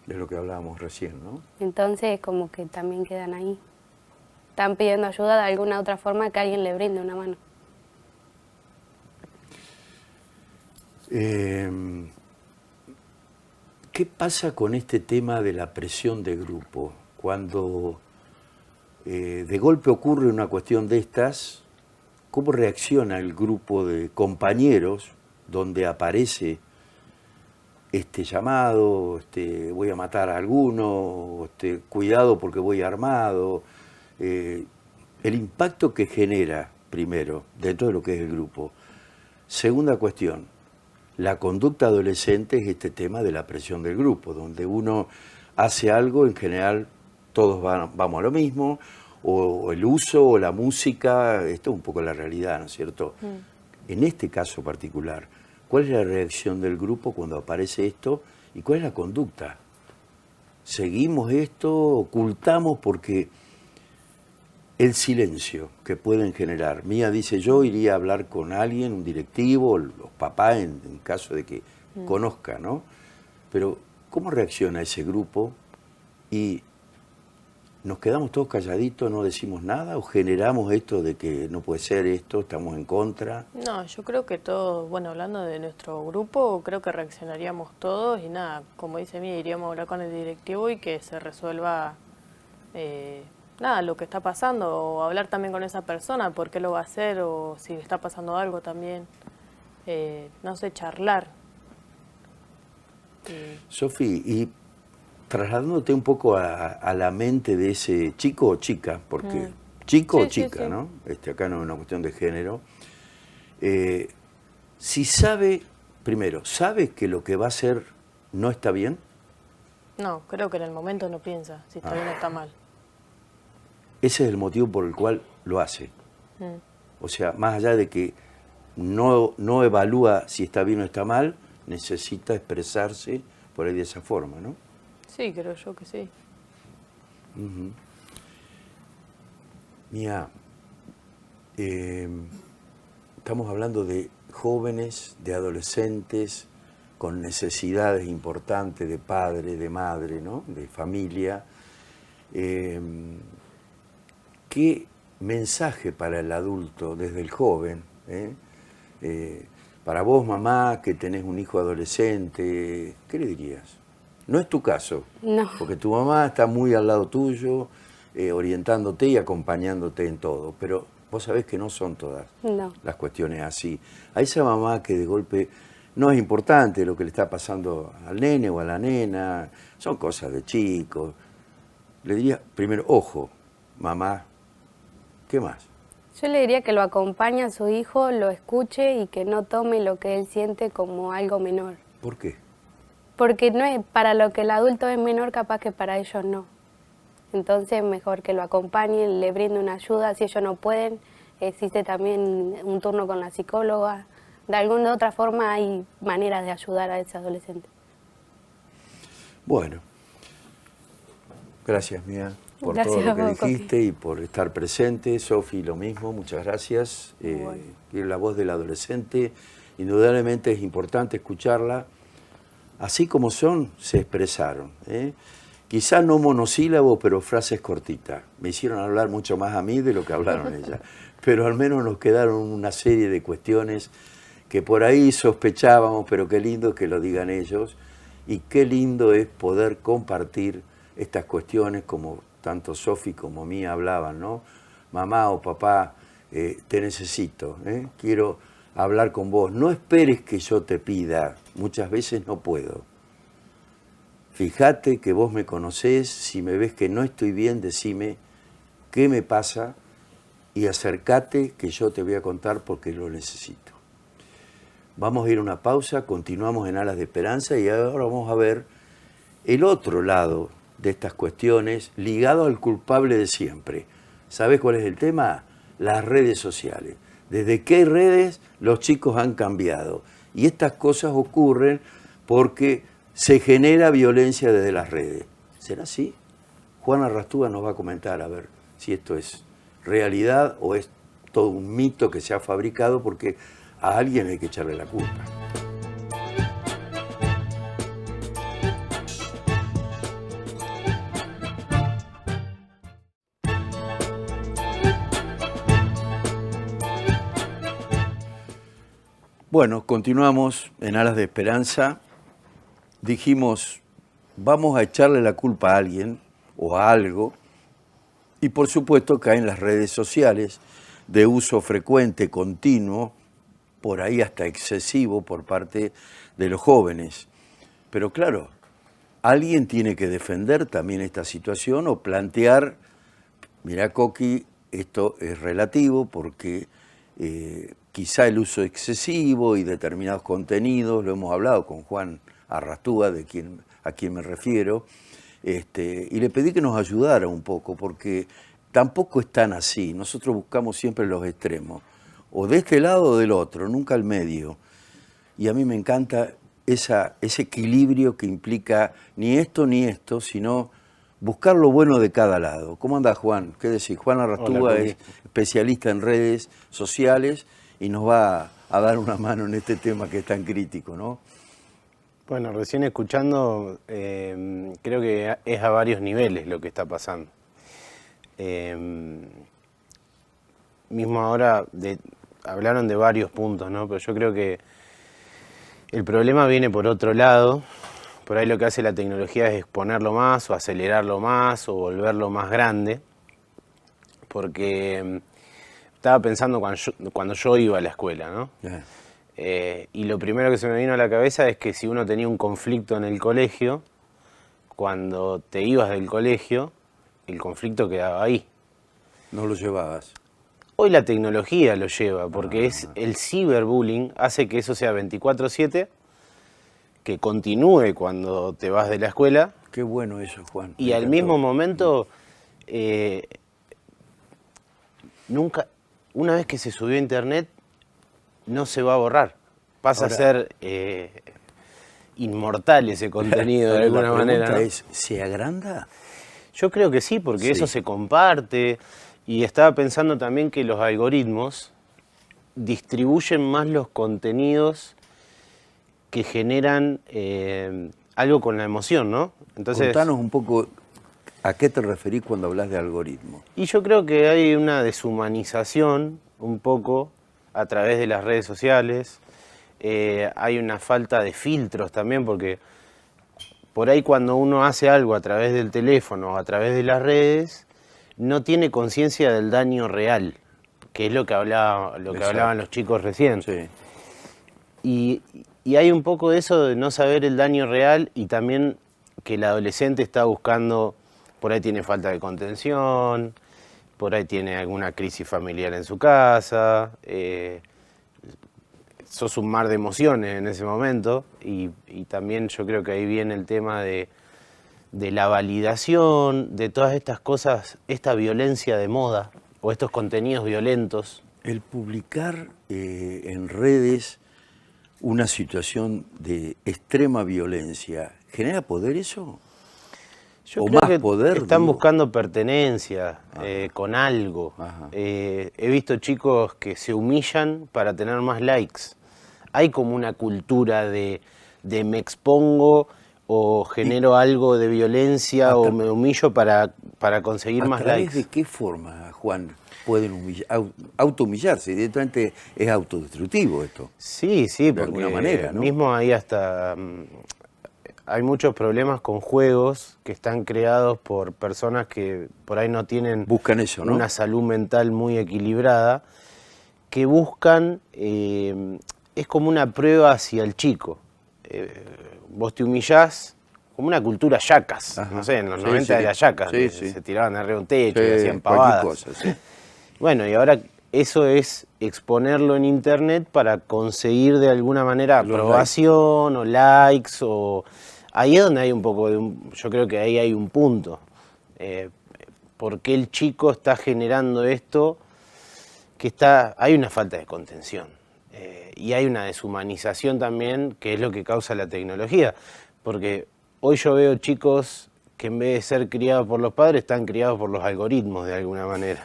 De lo que hablábamos recién, ¿no? Entonces como que también quedan ahí. Están pidiendo ayuda de alguna otra forma que alguien le brinde una mano. ¿Qué pasa con este tema de la presión de grupo? Cuando de golpe ocurre una cuestión de estas, ¿cómo reacciona el grupo de compañeros donde aparece este llamado, voy a matar a alguno, cuidado porque voy armado? El impacto que genera, primero, dentro de lo que es el grupo, Segunda cuestión, la conducta adolescente es este tema de la presión del grupo, donde uno hace algo, en general todos vamos a lo mismo, o el uso, o la música, esto es un poco la realidad, ¿no es cierto? En este caso particular, ¿cuál es la reacción del grupo cuando aparece esto y cuál es la conducta? ¿Seguimos esto? ¿Ocultamos? Porque el silencio que pueden generar. Mía dice, yo iría a hablar con alguien, un directivo, los papás, en caso de que conozca, ¿no? Pero, ¿cómo reacciona ese grupo? ¿Y nos quedamos todos calladitos, no decimos nada? ¿O generamos esto de que no puede ser esto, estamos en contra? No, yo creo que todos, bueno, hablando de nuestro grupo, creo que reaccionaríamos todos y nada, como dice Mía, iríamos a hablar con el directivo y que se resuelva nada, lo que está pasando, o hablar también con esa persona, por qué lo va a hacer, o si le está pasando algo también, no sé, charlar. Sofi, y trasladándote un poco a la mente de ese chico o chica, porque chico Sí, o chica, sí. ¿no? Acá no es una cuestión de género. Si sabe, primero, ¿sabe que lo que va a hacer no está bien? No, creo que en el momento no piensa si está bien o está mal. Ese es el motivo por el cual lo hace. O sea, más allá de que no evalúa si está bien o está mal, necesita expresarse por ahí de esa forma, ¿no? Sí, creo yo que sí. Mía, estamos hablando de jóvenes, de adolescentes con necesidades importantes de padre, de madre, ¿no? De familia. ¿Qué mensaje para el adulto desde el joven? Para vos, mamá, que tenés un hijo adolescente, ¿qué le dirías? No es tu caso, No. porque tu mamá está muy al lado tuyo, orientándote y acompañándote en todo, pero vos sabés que no son todas No. las cuestiones así. A esa mamá que de golpe no es importante lo que le está pasando al nene o a la nena, son cosas de chicos. Le diría, primero, ojo, mamá, ¿qué más? Yo le diría que lo acompañe a su hijo, lo escuche y que no tome lo que él siente como algo menor. ¿Por qué? Porque no es para lo que el adulto es menor, capaz que para ellos no. Entonces mejor que lo acompañen, le brinde una ayuda. Si ellos no pueden, existe también un turno con la psicóloga. De alguna u otra forma hay maneras de ayudar a ese adolescente. Bueno, gracias, Mía, por Gracias todo lo a que vos, dijiste y por estar presente. Sofi, lo mismo, muchas gracias. Que la voz del adolescente, indudablemente es importante escucharla. Así como son, se expresaron. Quizá no monosílabos, pero frases cortitas. Me hicieron hablar mucho más a mí de lo que hablaron ellas. Pero al menos nos quedaron una serie de cuestiones que por ahí sospechábamos, pero qué lindo que lo digan ellos. Y qué lindo es poder compartir estas cuestiones como tanto Sofi como Mía hablaban, ¿no? Mamá o papá, te necesito, quiero hablar con vos. No esperes que yo te pida, muchas veces no puedo. Fíjate que vos me conocés, si me ves que no estoy bien, decime qué me pasa y acércate que yo te voy a contar porque lo necesito. Vamos a ir a una pausa, continuamos en Alas de Esperanza y ahora vamos a ver el otro lado de estas cuestiones ligado al culpable de siempre. ¿Sabes cuál es el tema? Las redes sociales. Desde que hay redes, los chicos han cambiado. Y estas cosas ocurren porque se genera violencia desde las redes. ¿Será así? Juana Rastúa nos va a comentar a ver si esto es realidad o es todo un mito que se ha fabricado, porque a alguien hay que echarle la culpa. Bueno, continuamos en Alas de Esperanza. Dijimos, vamos a echarle la culpa a alguien o a algo, y por supuesto caen las redes sociales de uso frecuente, continuo, por ahí hasta excesivo por parte de los jóvenes. Pero claro, alguien tiene que defender también esta situación o plantear, mirá Coqui, esto es relativo porque quizá el uso excesivo y determinados contenidos, lo hemos hablado con Juan Arrastúa, a quien me refiero, y le pedí que nos ayudara un poco, porque tampoco es tan así. Nosotros buscamos siempre los extremos, o de este lado o del otro, nunca al medio. Y a mí me encanta ese equilibrio que implica ni esto, sino buscar lo bueno de cada lado. ¿Cómo anda Juan? ¿Qué decís? Juan Arrastúa es especialista en redes sociales y nos va a dar una mano en este tema que es tan crítico, ¿no? Bueno, recién escuchando, creo que es a varios niveles lo que está pasando. Mismo ahora hablaron de varios puntos, ¿no? Pero yo creo que el problema viene por otro lado. Por ahí lo que hace la tecnología es exponerlo más o acelerarlo más o volverlo más grande. Porque estaba pensando cuando yo iba a la escuela, ¿no? Y lo primero que se me vino a la cabeza es que si uno tenía un conflicto en el colegio, cuando te ibas del colegio, el conflicto quedaba ahí. No lo llevabas. Hoy la tecnología lo lleva, porque es el ciberbullying hace que eso sea 24/7, que continúe cuando te vas de la escuela. Qué bueno eso, Juan. Y al mismo momento, una vez que se subió a internet, no se va a borrar. Pasa a ser inmortal ese contenido de alguna manera. La pregunta es, ¿se agranda? Yo creo que sí, porque eso se comparte. Y estaba pensando también que los algoritmos distribuyen más los contenidos que generan algo con la emoción, ¿no? Entonces, contanos un poco a qué te referís cuando hablas de algoritmos. Y yo creo que hay una deshumanización un poco a través de las redes sociales. Hay una falta de filtros también, porque por ahí cuando uno hace algo a través del teléfono o a través de las redes, no tiene conciencia del daño real, que es lo que hablaban los chicos recién. Sí. Y hay un poco de eso de no saber el daño real, y también que el adolescente está buscando, por ahí tiene falta de contención, por ahí tiene alguna crisis familiar en su casa, sos un mar de emociones en ese momento, y también yo creo que ahí viene el tema de la validación, de todas estas cosas, esta violencia de moda o estos contenidos violentos. El publicar en redes una situación de extrema violencia, ¿genera poder eso? Yo ¿O creo más que poder? están buscando pertenencia con algo. He visto chicos que se humillan para tener más likes. Hay como una cultura de me expongo o genero algo de violencia o me humillo para conseguir más likes. ¿A través de qué forma, Juan, pueden autohumillarse? Directamente es autodestructivo esto. Sí, de alguna manera, ¿no? Mismo ahí hasta hay muchos problemas con juegos que están creados por personas que por ahí no tienen buscan eso, ¿no? Una salud mental muy equilibrada, que buscan, es como una prueba hacia el chico. Vos te humillás, como una cultura yacas. Ajá. No sé, en los 90 era yacas, se tiraban arriba de un techo y hacían pavadas. Cosa, Bueno, y ahora eso es exponerlo en internet para conseguir de alguna manera aprobación o likes, o ahí es donde hay un poco yo creo que ahí hay un punto. ¿Por qué el chico está generando esto? Hay una falta de contención. Y hay una deshumanización también, que es lo que causa la tecnología. Porque hoy yo veo chicos que en vez de ser criados por los padres, están criados por los algoritmos de alguna manera.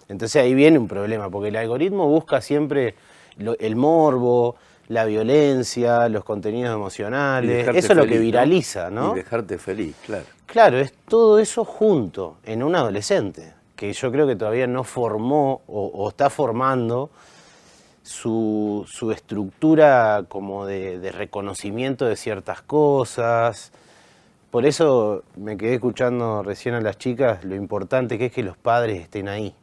Entonces ahí viene un problema, porque el algoritmo busca siempre el morbo, la violencia, los contenidos emocionales. Eso es lo que viraliza, ¿no? Y dejarte feliz, claro. Claro, es todo eso junto en un adolescente, que yo creo que todavía no formó o está formando su estructura como de reconocimiento de ciertas cosas. Por eso me quedé escuchando recién a las chicas lo importante que es que los padres estén ahí.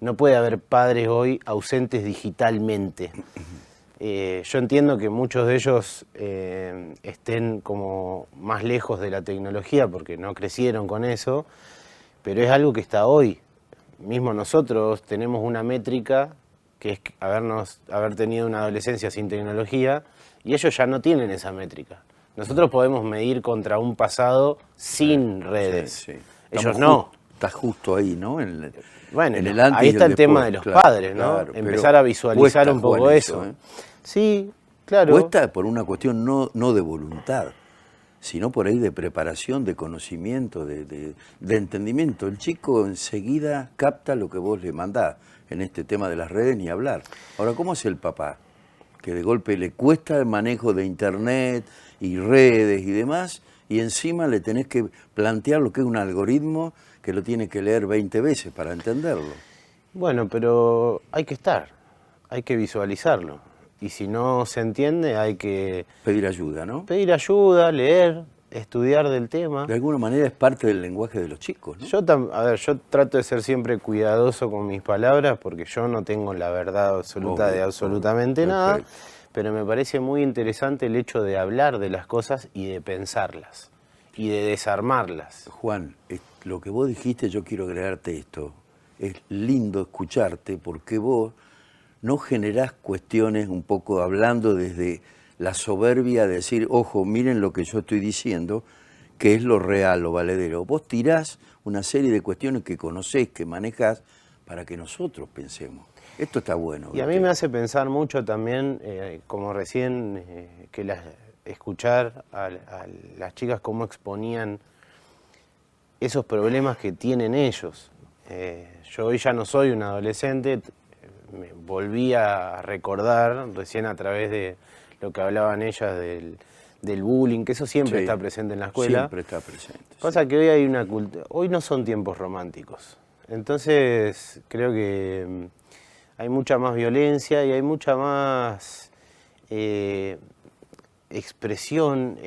No puede haber padres hoy ausentes digitalmente. Yo entiendo que muchos de ellos estén como más lejos de la tecnología porque no crecieron con eso, pero es algo que está hoy. Mismo nosotros tenemos una métrica que es haber tenido una adolescencia sin tecnología, y ellos ya no tienen esa métrica. Nosotros podemos medir contra un pasado sin redes. Sí, sí. Ellos no. Estás justo ahí, ¿no? Bueno, en el antes ahí y está el después, tema de los claro, padres, ¿no? claro, Empezar a visualizar cuesta, un poco Juan, eso. ¿eh? Sí, claro. Cuesta por una cuestión no de voluntad, sino por ahí de preparación, de conocimiento, de entendimiento. El chico enseguida capta lo que vos le mandás en este tema de las redes, ni hablar. Ahora, ¿cómo es el papá? Que de golpe le cuesta el manejo de internet y redes y demás, y encima le tenés que plantear lo que es un algoritmo que lo tiene que leer 20 veces para entenderlo. Bueno, pero hay que estar, hay que visualizarlo. Y si no se entiende, hay que Pedir ayuda, ¿no? pedir ayuda, leer, estudiar del tema. De alguna manera es parte del lenguaje de los chicos, ¿no? Yo trato de ser siempre cuidadoso con mis palabras porque yo no tengo la verdad absoluta Obvio, de absolutamente obvio. nada, Perfecto. pero me parece muy interesante el hecho de hablar de las cosas y de pensarlas y de desarmarlas. Juan, lo que vos dijiste, yo quiero agregarte esto. Es lindo escucharte porque vos no generás cuestiones un poco hablando desde la soberbia de decir, ojo, miren lo que yo estoy diciendo, que es lo real, lo valedero. Vos tirás una serie de cuestiones que conocés, que manejás, para que nosotros pensemos. Esto está bueno. Y a mí me hace pensar mucho también, como recién, escuchar a las chicas cómo exponían esos problemas que tienen ellos. Yo hoy ya no soy un adolescente, me volví a recordar recién a través de lo que hablaban ellas del bullying, que eso siempre Sí, está presente en la escuela. Siempre está presente. Pasa sí. que hoy hay una cultura, hoy no son tiempos románticos. Entonces creo que hay mucha más violencia y hay mucha más expresión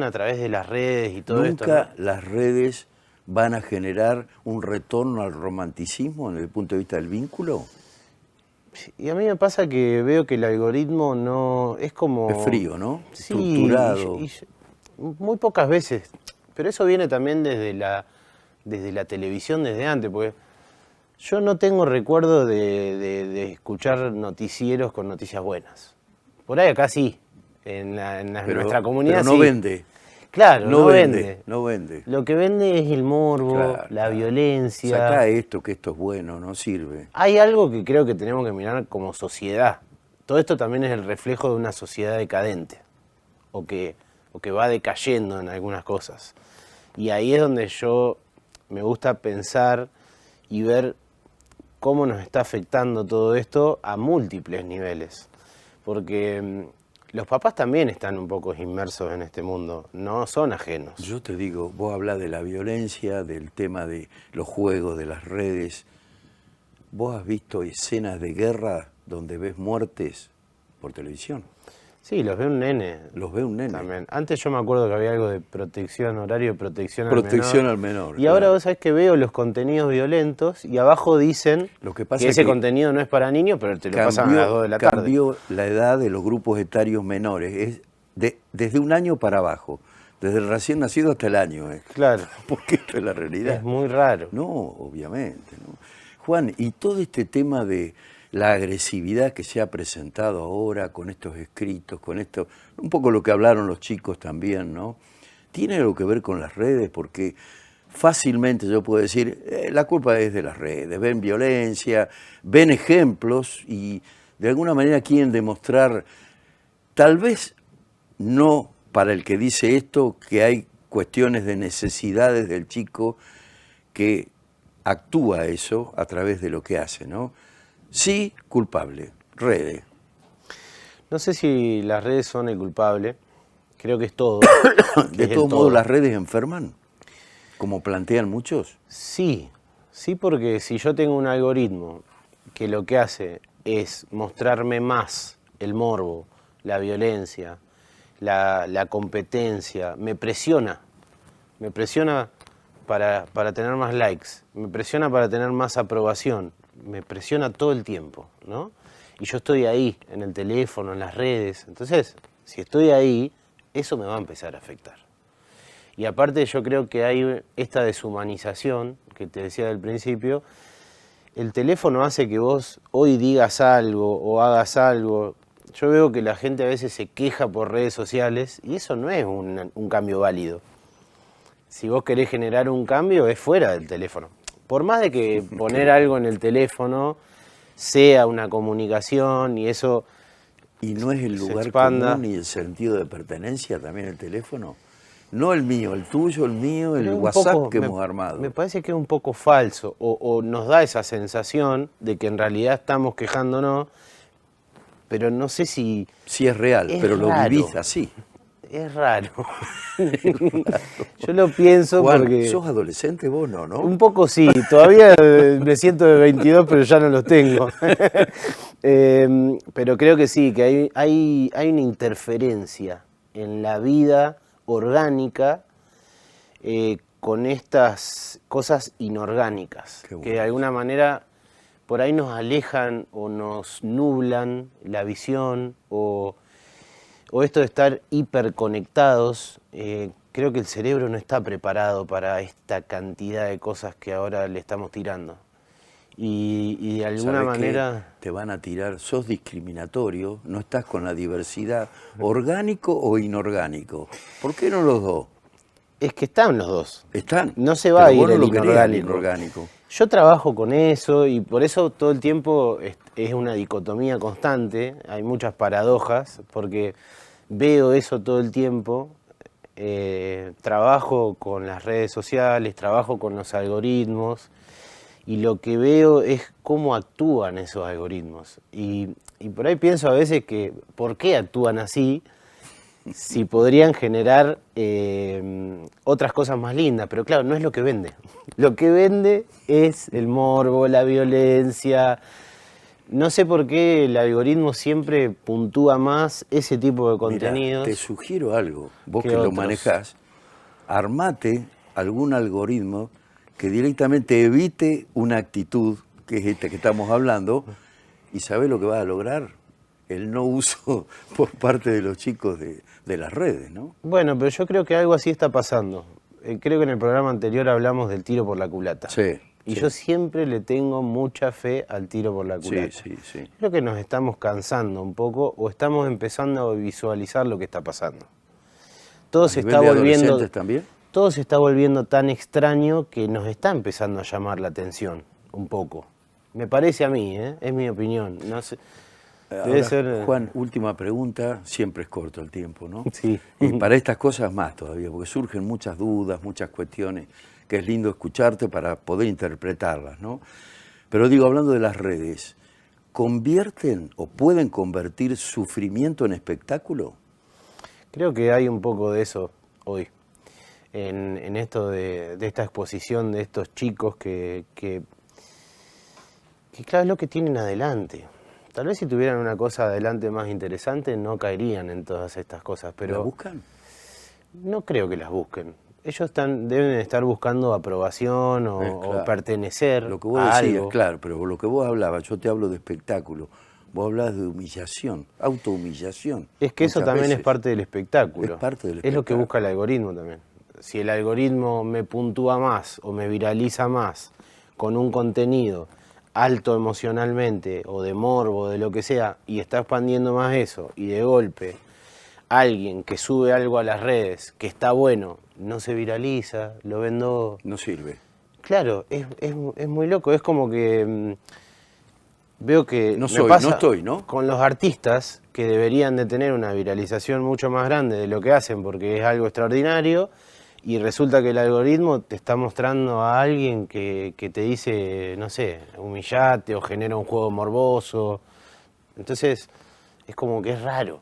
a través de las redes y todo esto, Nunca ¿no? las redes van a generar un retorno al romanticismo desde el punto de vista del vínculo. Y a mí me pasa que veo que el algoritmo no es como... Es frío, ¿no? Sí, Estructurado. y muy pocas veces. Pero eso viene también desde la televisión, desde antes, porque yo no tengo recuerdo de escuchar noticieros con noticias buenas. Por ahí acá sí, en nuestra comunidad pero no sí. vende. Claro, no vende. vende. No vende. Lo que vende es el morbo, Claro, la claro. violencia. Sacá esto, que esto es bueno, no sirve. Hay algo que creo que tenemos que mirar como sociedad. Todo esto también es el reflejo de una sociedad decadente, o que va decayendo en algunas cosas. Y ahí es donde yo me gusta pensar y ver cómo nos está afectando todo esto a múltiples niveles. Porque los papás también están un poco inmersos en este mundo, no son ajenos. Yo te digo, vos hablas de la violencia, del tema de los juegos, de las redes. ¿Vos has visto escenas de guerra donde ves muertes por televisión? Sí, los ve un nene. Los ve un nene. También. Antes yo me acuerdo que había algo de protección, horario de protección Protección al menor. Y ahora claro. vos sabés que veo los contenidos violentos y abajo dicen Lo que pasa que es ese que contenido no es para niños, pero te lo pasan a las 2 de la tarde. Cambió la edad de los grupos etarios menores. Es desde un año para abajo. Desde el recién nacido hasta el año. Claro. Porque esto es la realidad. Es muy raro. No, obviamente. ¿no? Juan, y todo este tema de la agresividad que se ha presentado ahora con estos escritos, con esto, un poco lo que hablaron los chicos también, ¿no? Tiene algo que ver con las redes, porque fácilmente yo puedo decir, la culpa es de las redes, ven violencia, ven ejemplos y de alguna manera quieren demostrar, tal vez no para el que dice esto, que hay cuestiones de necesidades del chico que actúa eso a través de lo que hace, ¿no? Sí, culpable, redes. No sé si las redes son el culpable, creo que es todo. De todos modos, las redes enferman, como plantean muchos. Sí, sí, porque si yo tengo un algoritmo que lo que hace es mostrarme más el morbo, la violencia, la competencia, me presiona para tener más likes, me presiona para tener más aprobación, me presiona todo el tiempo, ¿no? Y yo estoy ahí, en el teléfono, en las redes. Entonces, si estoy ahí, eso me va a empezar a afectar. Y aparte yo creo que hay esta deshumanización, que te decía del principio, el teléfono hace que vos hoy digas algo o hagas algo. Yo veo que la gente a veces se queja por redes sociales y eso no es un cambio válido. Si vos querés generar un cambio es fuera del teléfono. Por más de que poner algo en el teléfono sea una comunicación y eso ¿Y no es el lugar expanda. común y el sentido de pertenencia también el teléfono? No el mío, el tuyo, el mío, el Pero WhatsApp poco, que hemos armado. Me parece que es un poco falso o nos da esa sensación de que en realidad estamos quejándonos, pero no sé si... Sí es real, Es pero lo raro. vivís así. Es raro. Yo lo pienso Juan, porque... ¿sos adolescente vos no? Un poco sí, todavía me siento de 22, pero ya no los tengo. Pero creo que sí, que hay una interferencia en la vida orgánica con estas cosas inorgánicas, Qué bueno. que de alguna manera por ahí nos alejan o nos nublan la visión o esto de estar hiperconectados. Creo que el cerebro no está preparado para esta cantidad de cosas que ahora le estamos tirando. Y de alguna ¿Sabés manera... que te van a tirar? Sos discriminatorio, no estás con la diversidad, orgánico o inorgánico. ¿Por qué no los dos? Es que están los dos. Están. No se va a ir vos no el lo querías, el inorgánico. inorgánico. Yo trabajo con eso y por eso todo el tiempo es una dicotomía constante, hay muchas paradojas, porque veo eso todo el tiempo, trabajo con las redes sociales, trabajo con los algoritmos y lo que veo es cómo actúan esos algoritmos. Y por ahí pienso a veces que, ¿por qué actúan así? Si podrían generar otras cosas más lindas, pero claro, no es lo que vende. Lo que vende es el morbo, la violencia. No sé por qué el algoritmo siempre puntúa más ese tipo de contenidos. Mirá, te sugiero algo, vos que que lo otros. manejás, armate algún algoritmo que directamente evite una actitud, que es esta que estamos hablando, y ¿sabés lo que vas a lograr? El no uso por parte de los chicos de las redes, ¿no? Bueno, pero yo creo que algo así está pasando. Creo que en el programa anterior hablamos del tiro por la culata. Sí. Y sí. yo siempre le tengo mucha fe al tiro por la culata. Sí. Creo que nos estamos cansando un poco o estamos empezando a visualizar lo que está pasando. Todo se está volviendo, adolescentes también? todo se está volviendo tan extraño que nos está empezando a llamar la atención un poco. Me parece a mí, es mi opinión. No sé. Debe Ahora, ser... Juan, última pregunta, siempre es corto el tiempo, ¿no? Sí. Y para estas cosas más todavía, porque surgen muchas dudas, muchas cuestiones, que es lindo escucharte para poder interpretarlas, ¿no? Pero digo, hablando de las redes, ¿convierten o pueden convertir sufrimiento en espectáculo? Creo que hay un poco de eso hoy, en esto de esta exposición de estos chicos que claro, es lo que tienen adelante. Tal vez si tuvieran una cosa adelante más interesante no caerían en todas estas cosas, pero... ¿La buscan? No creo que las busquen. Ellos deben estar buscando aprobación o Claro. pertenecer Lo que vos a decías, algo. claro, pero lo que vos hablabas, yo te hablo de espectáculo, vos hablás de humillación, autohumillación. Es que eso muchas también es veces. parte del espectáculo. Es parte del Es lo que espectáculo. busca el algoritmo también. Si el algoritmo me puntúa más o me viraliza más con un contenido alto emocionalmente o de morbo, de lo que sea, y está expandiendo más eso, y de golpe alguien que sube algo a las redes que está bueno, no se viraliza, lo vendo... No sirve. Claro, es muy loco, es como que veo que No me soy, pasa no estoy, ¿no? con los artistas que deberían de tener una viralización mucho más grande de lo que hacen porque es algo extraordinario y resulta que el algoritmo te está mostrando a alguien que te dice, no sé, humillate o genera un juego morboso. Entonces es como que es raro,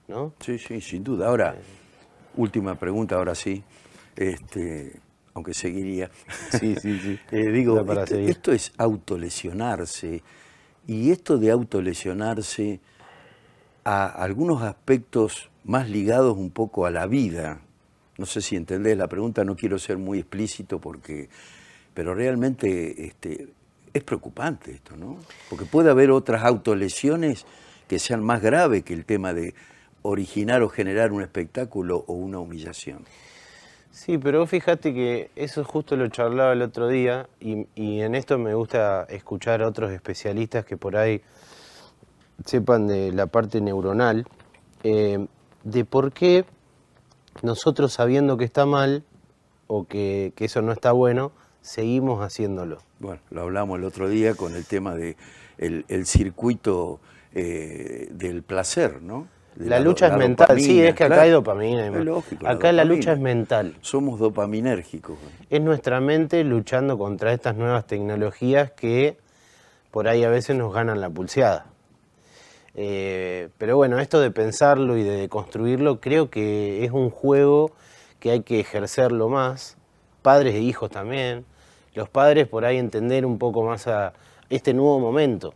¿no? Sí, sin duda. Ahora, última pregunta, ahora sí, aunque seguiría. Sí. Digo, Da para seguir. esto es autolesionarse, y esto de autolesionarse a algunos aspectos más ligados un poco a la vida. No sé si entendés la pregunta, no quiero ser muy explícito pero realmente es preocupante esto, ¿no? Porque puede haber otras autolesiones que sean más graves que el tema de originar o generar un espectáculo o una humillación. Sí, pero fíjate que eso justo lo charlaba el otro día y en esto me gusta escuchar a otros especialistas que por ahí sepan de la parte neuronal, de por qué nosotros sabiendo que está mal o que eso no está bueno, seguimos haciéndolo. Bueno, lo hablamos el otro día con el tema de el circuito del placer, ¿no? La lucha es mental, dopamina, sí, es que acá claro. hay dopamina. Es lógico, acá la dopamina. lucha es mental. Somos dopaminérgicos. Es nuestra mente luchando contra estas nuevas tecnologías que por ahí a veces nos ganan la pulseada. Pero bueno, esto de pensarlo y de construirlo creo que es un juego que hay que ejercerlo más, padres e hijos también, los padres por ahí entender un poco más a este nuevo momento,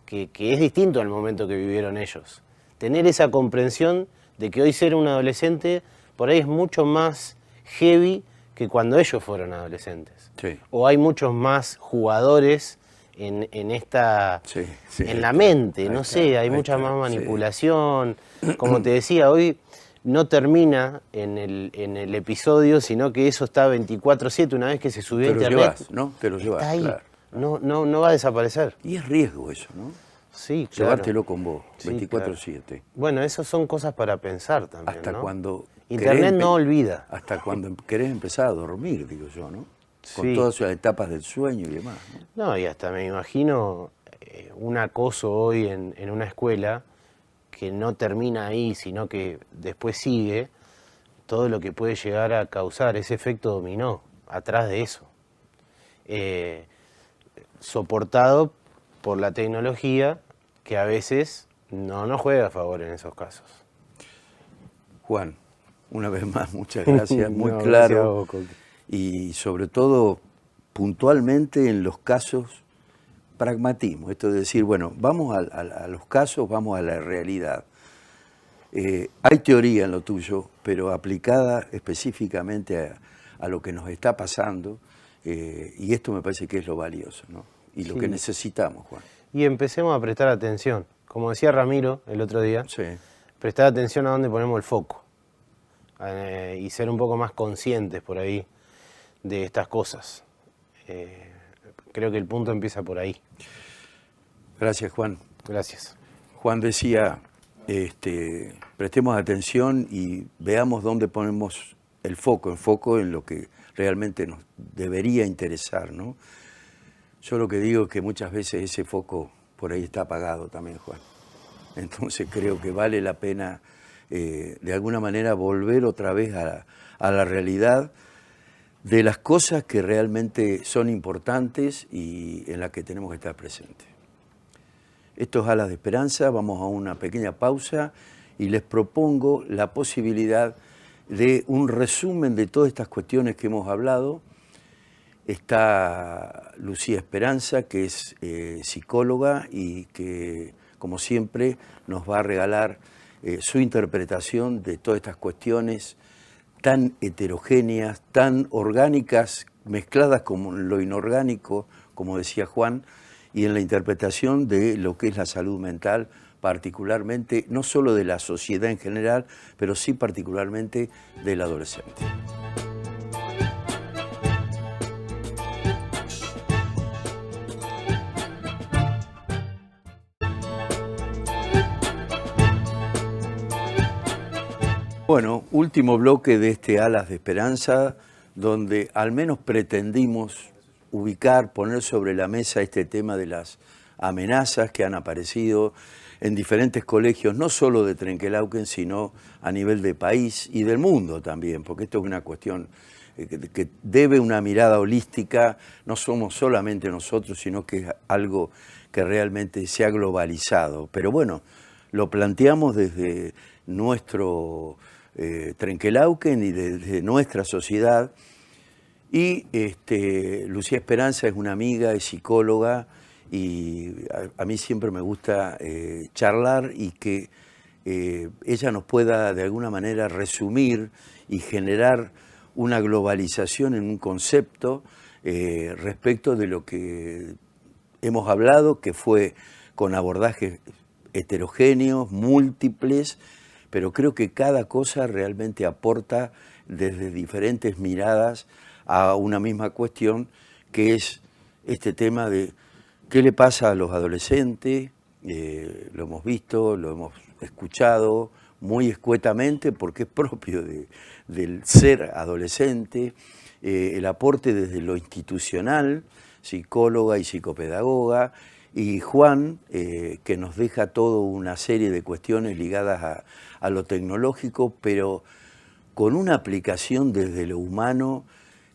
que es distinto al momento que vivieron ellos. Tener esa comprensión de que hoy ser un adolescente por ahí es mucho más heavy que cuando ellos fueron adolescentes. Sí. O hay muchos más jugadores en esta, Sí, sí, en la mente, ahí no está, sé, hay ahí mucha está, más sí. manipulación. Como te decía, hoy no termina en el episodio, sino que eso está 24/7, una vez que se subió a Te lo internet. llevas, ¿no? Te lo llevas, está ahí, claro. no va a desaparecer. Y es riesgo eso, ¿no? Sí, claro. Llevártelo con vos, Sí, 24/7. Bueno, esas son cosas para pensar también, Hasta ¿no? cuando... Internet querés no olvida. Hasta cuando querés empezar a dormir, digo yo, ¿no? Con Sí. todas las etapas del sueño y demás, ¿no? No, y hasta me imagino un acoso hoy en una escuela que no termina ahí, sino que después sigue, todo lo que puede llegar a causar ese efecto dominó atrás de eso. Soportado por la tecnología que a veces no nos juega a favor en esos casos. Juan, una vez más, muchas gracias, muy No, gracias a claro. vos, Coqui. Y sobre todo, puntualmente en los casos, pragmatismo. Esto de decir, bueno, vamos a los casos, vamos a la realidad. Hay teoría en lo tuyo, pero aplicada específicamente a lo que nos está pasando, y esto me parece que es lo valioso, ¿no? Y lo Sí. que necesitamos, Juan. Y empecemos a prestar atención. Como decía Ramiro el otro día, Sí. prestar atención a dónde ponemos el foco y ser un poco más conscientes por ahí de estas cosas. Creo que el punto empieza por ahí. Gracias, Juan. Gracias. Juan decía, prestemos atención y veamos dónde ponemos el foco en lo que realmente nos debería interesar, ¿no? Yo lo que digo es que muchas veces ese foco por ahí está apagado también, Juan. Entonces creo que vale la pena, de alguna manera, volver otra vez a la realidad de las cosas que realmente son importantes y en las que tenemos que estar presentes. Esto es Alas de Esperanza, vamos a una pequeña pausa y les propongo la posibilidad de un resumen de todas estas cuestiones que hemos hablado. Está Lucía Esperanza, que es psicóloga y que, como siempre, nos va a regalar su interpretación de todas estas cuestiones tan heterogéneas, tan orgánicas, mezcladas con lo inorgánico, como decía Juan, y en la interpretación de lo que es la salud mental, particularmente, no solo de la sociedad en general, pero sí particularmente del adolescente. Bueno, último bloque de este Alas de Esperanza, donde al menos pretendimos ubicar, poner sobre la mesa este tema de las amenazas que han aparecido en diferentes colegios, no solo de Trenquelauquen, sino a nivel de país y del mundo también, porque esto es una cuestión que debe una mirada holística, no somos solamente nosotros, sino que es algo que realmente se ha globalizado. Pero bueno, lo planteamos desde nuestro Trenquelauquen y desde nuestra sociedad. Y Lucía Esperanza es una amiga, es psicóloga, y a mí siempre me gusta charlar y que ella nos pueda de alguna manera resumir y generar una globalización en un concepto respecto de lo que hemos hablado, que fue con abordajes heterogéneos, múltiples, pero creo que cada cosa realmente aporta desde diferentes miradas a una misma cuestión, que es este tema de qué le pasa a los adolescentes. Lo hemos visto, lo hemos escuchado muy escuetamente porque es propio del ser adolescente, el aporte desde lo institucional, psicóloga y psicopedagoga, y Juan, que nos deja toda una serie de cuestiones ligadas a lo tecnológico, pero con una aplicación desde lo humano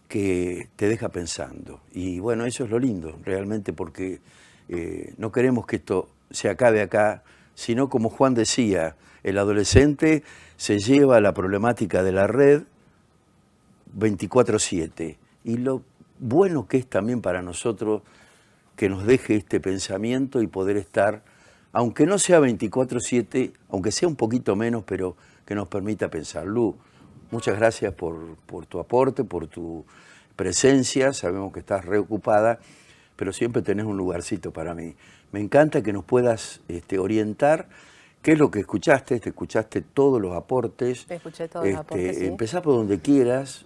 que te deja pensando. Y bueno, eso es lo lindo, realmente, porque no queremos que esto se acabe acá, sino como Juan decía, el adolescente se lleva la problemática de la red 24/7. Y lo bueno que es también para nosotros que nos deje este pensamiento y poder estar, aunque no sea 24/7, aunque sea un poquito menos, pero que nos permita pensar. Lu, muchas gracias por tu aporte, por tu presencia. Sabemos que estás reocupada, pero siempre tenés un lugarcito para mí. Me encanta que nos puedas orientar. ¿Qué es lo que escuchaste? Te escuchaste todos los aportes. Escuché todos los aportes, sí. Empezá por donde quieras.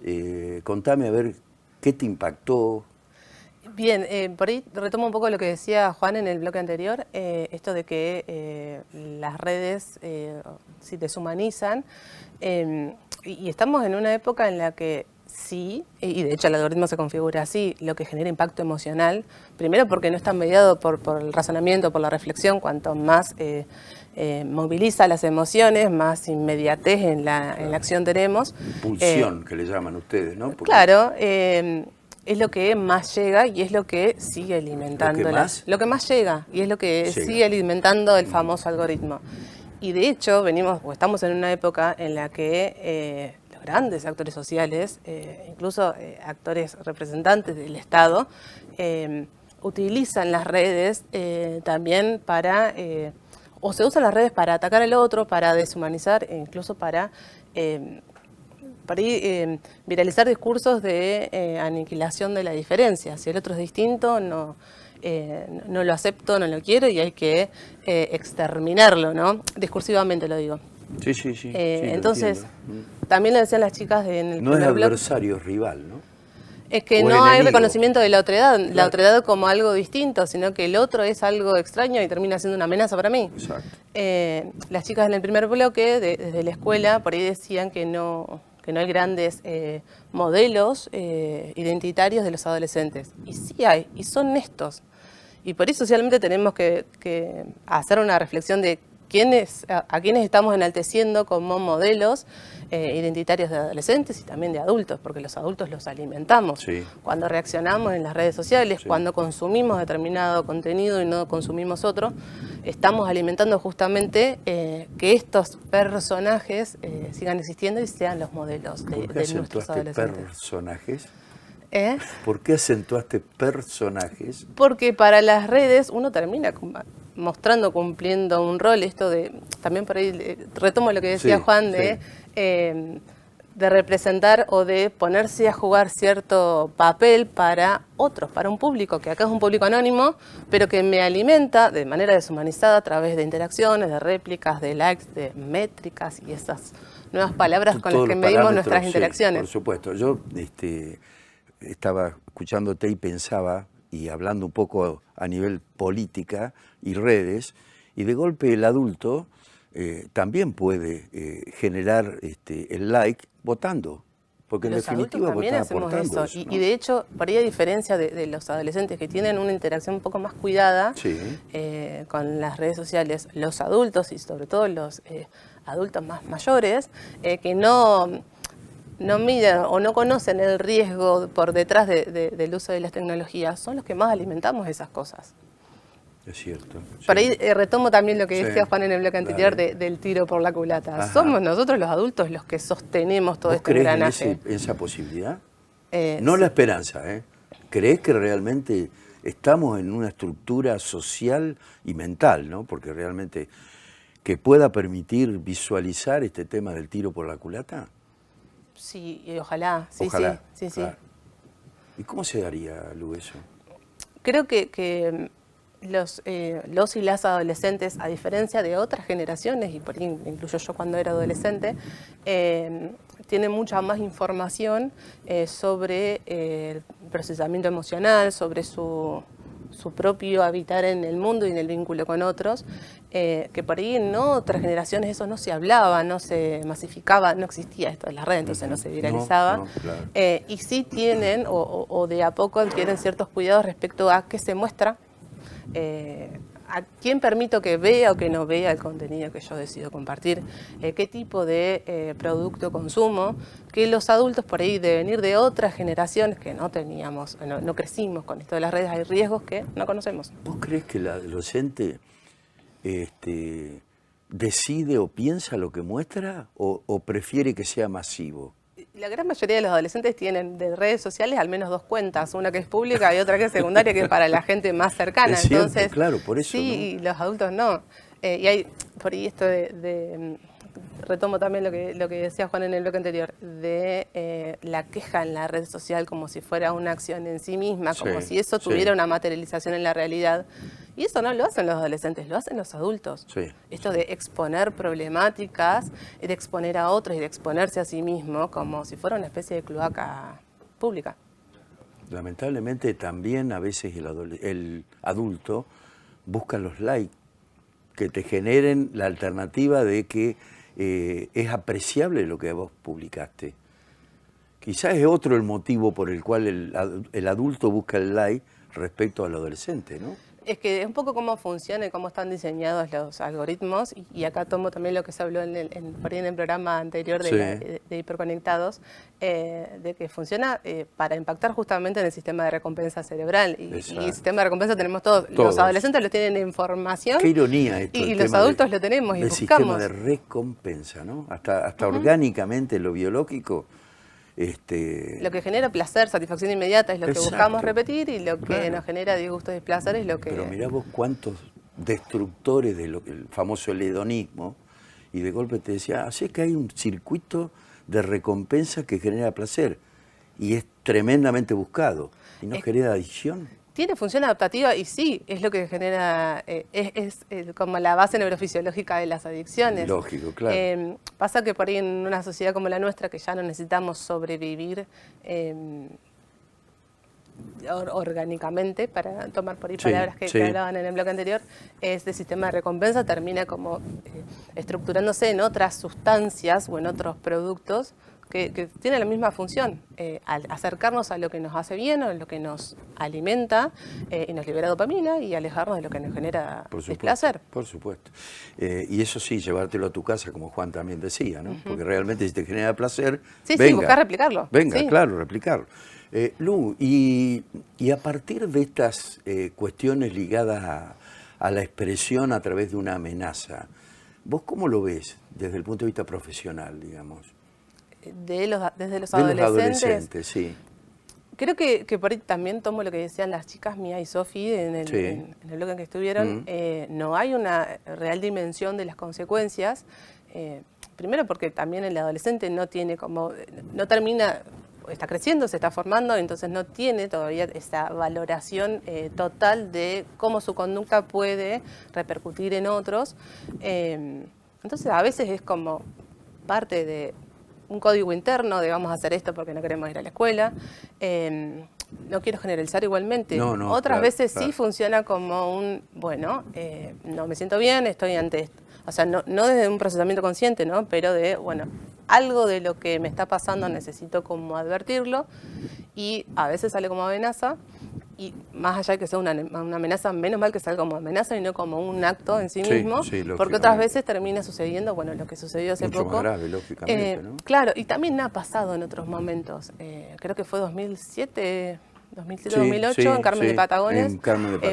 Contame a ver qué te impactó. Bien, por ahí retomo un poco lo que decía Juan en el bloque anterior, esto de que las redes se deshumanizan, y estamos en una época en la que sí, y de hecho el algoritmo se configura así, lo que genera impacto emocional, primero porque no está mediado por el razonamiento, por la reflexión, cuanto más moviliza las emociones, más inmediatez en la acción tenemos. Impulsión, que le llaman ustedes, ¿no? Porque claro, es lo que más llega y es lo que sigue alimentando. Lo que más llega y es lo que sigue alimentando el famoso algoritmo. Y de hecho estamos en una época en la que los grandes actores sociales, incluso actores representantes del Estado, utilizan las redes también para, o se usan las redes para atacar al otro, para deshumanizar, e incluso para viralizar discursos de aniquilación de la diferencia. Si el otro es distinto, no lo acepto, no lo quiero y hay que exterminarlo, ¿no? Discursivamente lo digo. Sí. Entonces, también lo decían las chicas en el no es adversario, es rival, ¿no? Es que no hay reconocimiento de la otredad, claro. La otredad como algo distinto, sino que el otro es algo extraño y termina siendo una amenaza para mí. Exacto. Las chicas en el primer bloque, desde la escuela, por ahí decían que no hay grandes modelos identitarios de los adolescentes. Y sí hay, y son estos. Y por eso socialmente tenemos que hacer una reflexión de a quiénes estamos enalteciendo como modelos identitarios de adolescentes y también de adultos, porque los adultos los alimentamos. Sí. Cuando reaccionamos en las redes sociales, sí, cuando consumimos determinado contenido y no consumimos otro, estamos alimentando justamente que estos personajes sigan existiendo y sean los modelos de nuestros adolescentes. ¿Personajes? ¿Eh? ¿Por qué acentuaste personajes? Porque para las redes uno termina cumpliendo un rol, esto de, también por ahí retomo lo que decía Juan, de representar o de ponerse a jugar cierto papel para otros, para un público, que acá es un público anónimo, pero que me alimenta de manera deshumanizada a través de interacciones, de réplicas, de likes, de métricas y esas nuevas palabras con las que medimos nuestras interacciones. Por supuesto, yo estaba escuchándote y pensaba, y hablando un poco a nivel política y redes, y de golpe el adulto también puede generar el like votando, porque en definitiva también hacemos eso. ¿No? Y de hecho, por ahí a diferencia de los adolescentes que tienen una interacción un poco más cuidada con las redes sociales, los adultos y sobre todo los adultos más mayores, que no miden o no conocen el riesgo por detrás del uso de las tecnologías, son los que más alimentamos esas cosas. Es cierto. Por ahí retomo también lo que decía Juan en el bloque anterior del tiro por la culata. Ajá. Somos nosotros los adultos los que sostenemos todo este engranaje. ¿Crees en esa posibilidad? No la esperanza, ¿eh? ¿Crees que realmente estamos en una estructura social y mental, ¿no? Porque realmente que pueda permitir visualizar este tema del tiro por la culata. Sí, y ojalá. Sí. ¿Y cómo se daría, Lu, eso? Creo que los y las adolescentes, a diferencia de otras generaciones, y por ahí incluyo yo cuando era adolescente, tienen mucha más información sobre el procesamiento emocional, sobre su propio habitar en el mundo y en el vínculo con otros, que por ahí en otras generaciones eso no se hablaba, no se masificaba, no existía esto de las redes, entonces no se viralizaba. No, claro. Y sí tienen, o de a poco adquieren ciertos cuidados respecto a qué se muestra, a quién permito que vea o que no vea el contenido que yo decido compartir, qué tipo de producto consumo, que los adultos por ahí de venir de otras generaciones que no teníamos, no crecimos con esto de las redes, hay riesgos que no conocemos. ¿Vos crees que el adolescente decide o piensa lo que muestra o prefiere que sea masivo? La gran mayoría de los adolescentes tienen de redes sociales al menos 2 cuentas, una que es pública y otra que es secundaria, que es para la gente más cercana. Es cierto, entonces, claro, por eso. sí, ¿no? y los adultos no. Y hay por ahí esto retomo también lo que decía Juan en el bloque anterior, de la queja en la red social como si fuera una acción en sí misma, como si eso tuviera una materialización en la realidad. Y eso no lo hacen los adolescentes, lo hacen los adultos. Sí. Esto de exponer problemáticas, de exponer a otros y de exponerse a sí mismo como si fuera una especie de cloaca pública. Lamentablemente también a veces el adulto busca los likes que te generen la alternativa de que es apreciable lo que vos publicaste. Quizás es otro el motivo por el cual el adulto busca el like respecto al adolescente, ¿no? Es que es un poco cómo funciona y cómo están diseñados los algoritmos, y acá tomo también lo que se habló por ahí en el programa anterior de Hiperconectados, de que funciona para impactar justamente en el sistema de recompensa cerebral. Y el sistema de recompensa tenemos todos. Los adolescentes lo tienen en formación. Qué ironía esto. Y los adultos lo tenemos y buscamos. El sistema de recompensa, ¿no? Hasta orgánicamente lo biológico. Lo que genera placer, satisfacción inmediata es lo que buscamos repetir, y lo que nos genera disgusto y displacer es lo que... Pero mirá vos cuántos destructores del famoso hedonismo, y de golpe te decía, así que hay un circuito de recompensa que genera placer y es tremendamente buscado y no genera adicción. Tiene función adaptativa y sí, es lo que genera, es como la base neurofisiológica de las adicciones. Lógico, claro. Pasa que por ahí en una sociedad como la nuestra, que ya no necesitamos sobrevivir orgánicamente, para tomar por ahí palabras que hablaban en el bloque anterior, este sistema de recompensa termina como estructurándose en otras sustancias o en otros productos que tiene la misma función, al acercarnos a lo que nos hace bien o a lo que nos alimenta y nos libera dopamina, y alejarnos de lo que nos genera displacer. Por supuesto. Y eso sí, llevártelo a tu casa, como Juan también decía, ¿no? Porque realmente si te genera placer, venga, buscar replicarlo. Venga, claro, replicarlo. Lu, y a partir de estas cuestiones ligadas a la expresión a través de una amenaza, ¿vos cómo lo ves desde el punto de vista profesional, digamos? Desde los adolescentes. De los adolescentes, sí. Creo que por ahí también tomo lo que decían las chicas Mía y Sofi en el bloque en que estuvieron. No hay una real dimensión de las consecuencias. Primero porque también el adolescente no termina, está creciendo, se está formando, entonces no tiene todavía esa valoración total de cómo su conducta puede repercutir en otros. Entonces a veces es como parte de un código interno de vamos a hacer esto porque no queremos ir a la escuela. No quiero generalizar igualmente. Otras veces sí funciona como no me siento bien, estoy ante esto. O sea, no desde un procesamiento consciente, ¿no? Pero algo de lo que me está pasando necesito como advertirlo, y a veces sale como amenaza, y más allá de que sea una amenaza, menos mal que salga como amenaza y no como un acto en sí mismo, porque otras veces termina sucediendo, lo que sucedió hace poco. Mucho más grave, lógicamente, ¿no? Claro, y también ha pasado en otros momentos. Creo que fue 2007-2008, en Carmen de Patagones,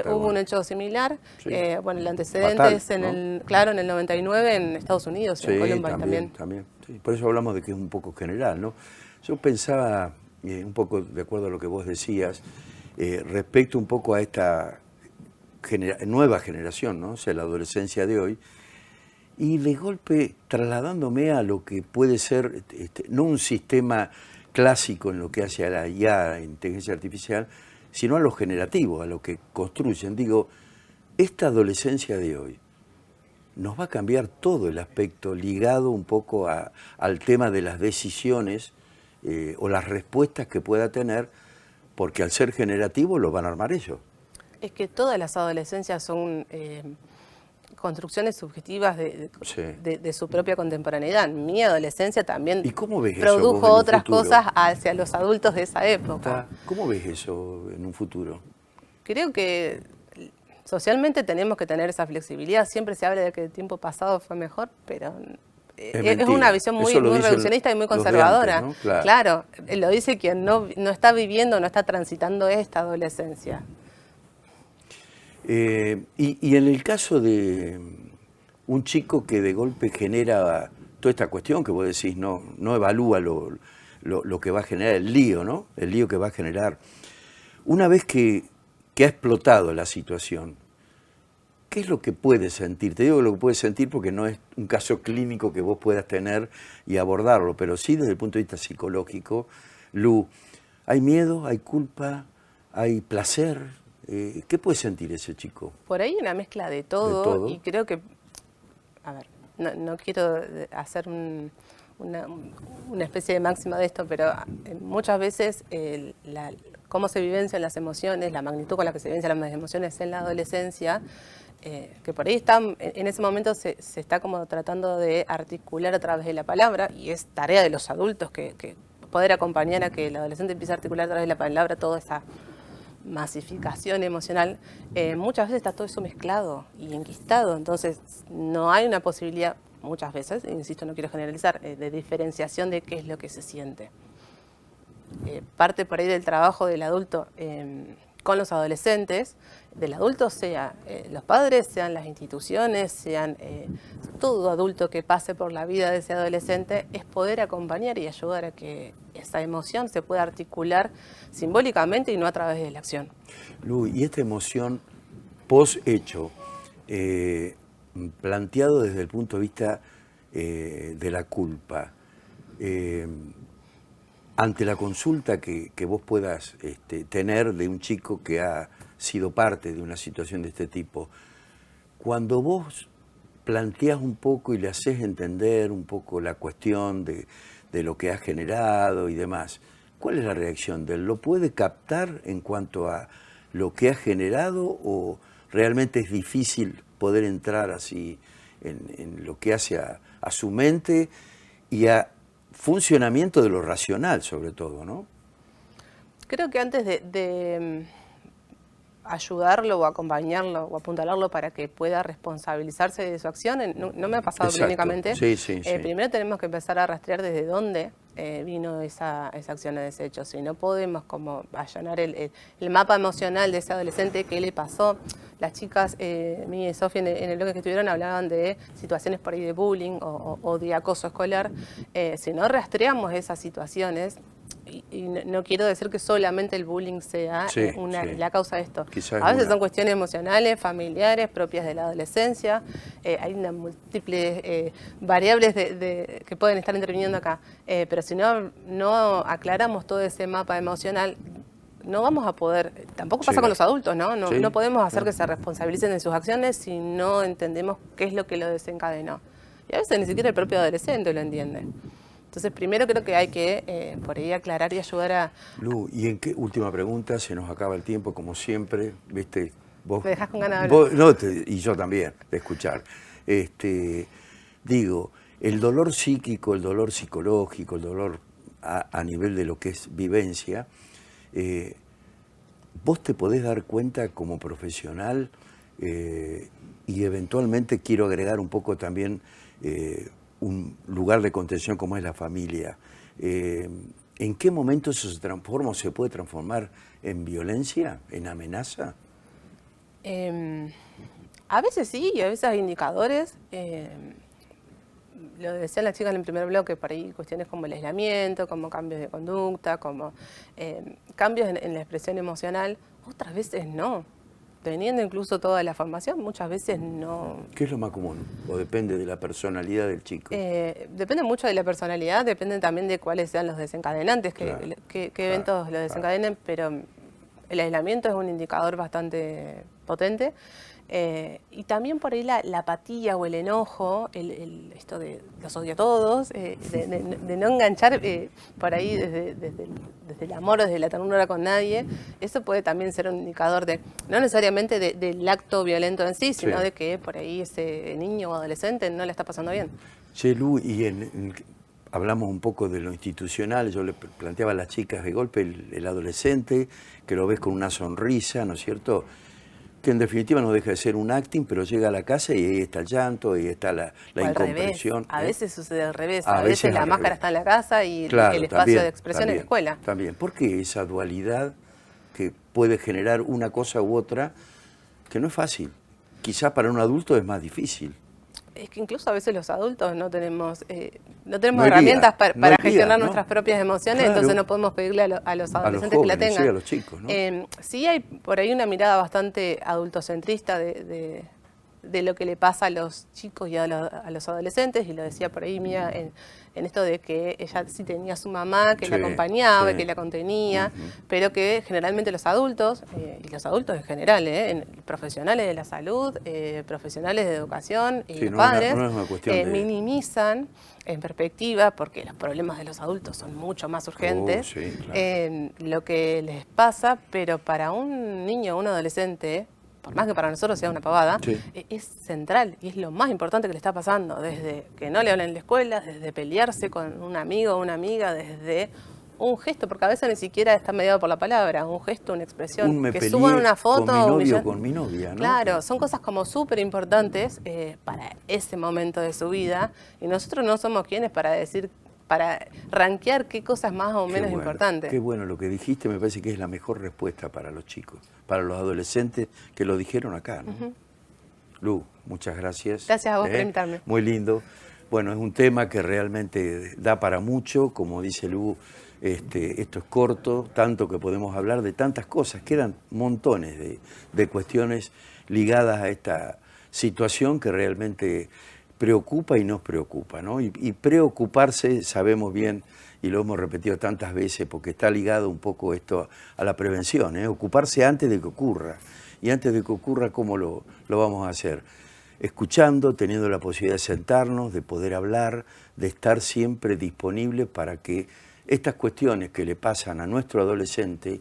hubo un hecho similar. El antecedente es en el 99 en Estados Unidos, en Columbine también. Sí. Por eso hablamos de que es un poco general, ¿no? Yo pensaba, un poco de acuerdo a lo que vos decías, respecto un poco a esta nueva generación, ¿no? O sea, la adolescencia de hoy, y de golpe trasladándome a lo que puede ser, no un sistema clásico en lo que hace a la IA, inteligencia artificial, sino a lo generativo, a lo que construyen. Digo, esta adolescencia de hoy nos va a cambiar todo el aspecto ligado un poco al tema de las decisiones o las respuestas que pueda tener, porque al ser generativo lo van a armar ellos. Es que todas las adolescencias son construcciones subjetivas de su propia contemporaneidad. Mi adolescencia también produjo otras cosas hacia los adultos de esa época. ¿Cómo ves eso en un futuro? Creo que socialmente tenemos que tener esa flexibilidad. Siempre se habla de que el tiempo pasado fue mejor, pero es una visión muy reduccionista y muy conservadora. Antes, ¿no? Claro, lo dice quien no está viviendo, no está transitando esta adolescencia. Y en el caso de un chico que de golpe genera toda esta cuestión que vos decís, no evalúa lo que va a generar, el lío, ¿no? El lío que va a generar. Una vez que ha explotado la situación, ¿qué es lo que puedes sentir? Te digo lo que puedes sentir porque no es un caso clínico que vos puedas tener y abordarlo, pero sí desde el punto de vista psicológico. Lu, ¿hay miedo, hay culpa, hay placer? ¿Qué puede sentir ese chico? Por ahí una mezcla de todo. Y creo que, a ver, no quiero hacer una especie de máxima de esto, pero muchas veces cómo se vivencian las emociones, la magnitud con la que se vivencian las emociones en la adolescencia, que por ahí están, en ese momento se está como tratando de articular a través de la palabra, y es tarea de los adultos que poder acompañar a que el adolescente empiece a articular a través de la palabra toda esa masificación emocional. Muchas veces está todo eso mezclado y enquistado, entonces no hay una posibilidad, muchas veces, insisto, no quiero generalizar, de diferenciación de qué es lo que se siente. Parte por ahí del trabajo del adulto con los adolescentes, del adulto sea los padres, sean las instituciones, sean todo adulto que pase por la vida de ese adolescente, es poder acompañar y ayudar a que esa emoción se pueda articular simbólicamente y no a través de la acción. Lu, y esta emoción post-hecho, planteado desde el punto de vista de la culpa, ante la consulta que vos puedas tener de un chico que ha sido parte de una situación de este tipo, cuando vos planteás un poco y le haces entender un poco la cuestión de lo que ha generado y demás, ¿cuál es la reacción de él? ¿Lo puede captar en cuanto a lo que ha generado o realmente es difícil poder entrar así en lo que hace a su mente y a funcionamiento de lo racional, sobre todo, ¿no? Creo que antes de ayudarlo o acompañarlo o apuntalarlo para que pueda responsabilizarse de su acción, no me ha pasado clínicamente. Sí. Primero tenemos que empezar a rastrear desde dónde vino esa acción o ese hecho. Si no podemos como allanar el mapa emocional de ese adolescente, qué le pasó. Las chicas, Mía y Sofía, en el bloque que estuvieron, hablaban de situaciones por ahí de bullying o de acoso escolar. Si no rastreamos esas situaciones, y no quiero decir que solamente el bullying sea la causa de esto. A veces son cuestiones emocionales, familiares, propias de la adolescencia. Hay una múltiples variables que pueden estar interviniendo acá. Pero si no aclaramos todo ese mapa emocional, no vamos a poder, tampoco pasa con los adultos, ¿no? No podemos hacer que se responsabilicen de sus acciones si no entendemos qué es lo que lo desencadenó. Y a veces ni siquiera el propio adolescente lo entiende. Entonces, primero creo que hay que por ahí aclarar y ayudar a... Lu, ¿y en qué última pregunta? Se nos acaba el tiempo, como siempre, ¿viste? Vos, me dejás con ganas de hablar. Y yo también, de escuchar. Digo, el dolor psíquico, el dolor psicológico, el dolor a nivel de lo que es vivencia, vos te podés dar cuenta como profesional y eventualmente quiero agregar un poco también un lugar de contención como es la familia. ¿En qué momento eso se transforma o se puede transformar en violencia, en amenaza? A veces sí, y a veces hay indicadores. Lo decían las chicas en el primer bloque, por ahí cuestiones como el aislamiento, como cambios de conducta, como cambios en la expresión emocional. Otras veces no. Teniendo incluso toda la formación, muchas veces no. ¿Qué es lo más común? ¿O depende de la personalidad del chico? Depende mucho de la personalidad, depende también de cuáles sean los desencadenantes, qué eventos lo desencadenen, pero el aislamiento es un indicador bastante potente. Y también por ahí la apatía o el enojo, esto de los odio a todos, de no enganchar por ahí desde el amor o desde la ternura con nadie, eso puede también ser un indicador de, no necesariamente del acto violento en sí, sino de que por ahí ese niño o adolescente no le está pasando bien. Che, Lu, y hablamos un poco de lo institucional, yo le planteaba a las chicas de golpe el adolescente, que lo ves con una sonrisa, ¿no es cierto?, que en definitiva no deja de ser un acting, pero llega a la casa y ahí está el llanto, ahí está la incomprensión. A veces sucede al revés, a veces la máscara está en la casa y claro, el espacio de expresión en la escuela. También, ¿por qué esa dualidad que puede generar una cosa u otra, que no es fácil? Quizás para un adulto es más difícil. Es que incluso a veces los adultos no tenemos herramientas para gestionar nuestras propias emociones, claro. Entonces no podemos pedirle a los adolescentes jóvenes, que la tengan. Sí, a los chicos, ¿no? Sí hay por ahí una mirada bastante adultocentrista de lo que le pasa a los chicos y a los adolescentes, y lo decía por ahí Mía en esto de que ella sí tenía a su mamá que la acompañaba, que la contenía, pero que generalmente los adultos, y los adultos en general, profesionales de la salud, profesionales de educación y padres, minimizan en perspectiva, porque los problemas de los adultos son mucho más urgentes, claro. Lo que les pasa, pero para un niño o un adolescente, por más que para nosotros sea una pavada, es central y es lo más importante que le está pasando, desde que no le hablan en la escuela, desde pelearse con un amigo o una amiga, desde un gesto, porque a veces ni siquiera está mediado por la palabra, un gesto, una expresión, que suban una foto. Con mi novio o con mi novia, ¿no? Claro, son cosas como súper importantes para ese momento de su vida, y nosotros no somos quienes para rankear qué cosas más o menos importantes. Qué bueno lo que dijiste, me parece que es la mejor respuesta para los chicos, para los adolescentes que lo dijeron acá, ¿no? Lu, muchas gracias. Gracias a vos por invitarme. Muy lindo. Bueno, es un tema que realmente da para mucho, como dice Lu, esto es corto, tanto que podemos hablar de tantas cosas, quedan montones de cuestiones ligadas a esta situación que realmente preocupa y nos preocupa, ¿no? Y preocuparse, sabemos bien, y lo hemos repetido tantas veces, porque está ligado un poco esto a la prevención, ocuparse antes de que ocurra. Y antes de que ocurra, ¿cómo lo vamos a hacer? Escuchando, teniendo la posibilidad de sentarnos, de poder hablar, de estar siempre disponible para que estas cuestiones que le pasan a nuestro adolescente,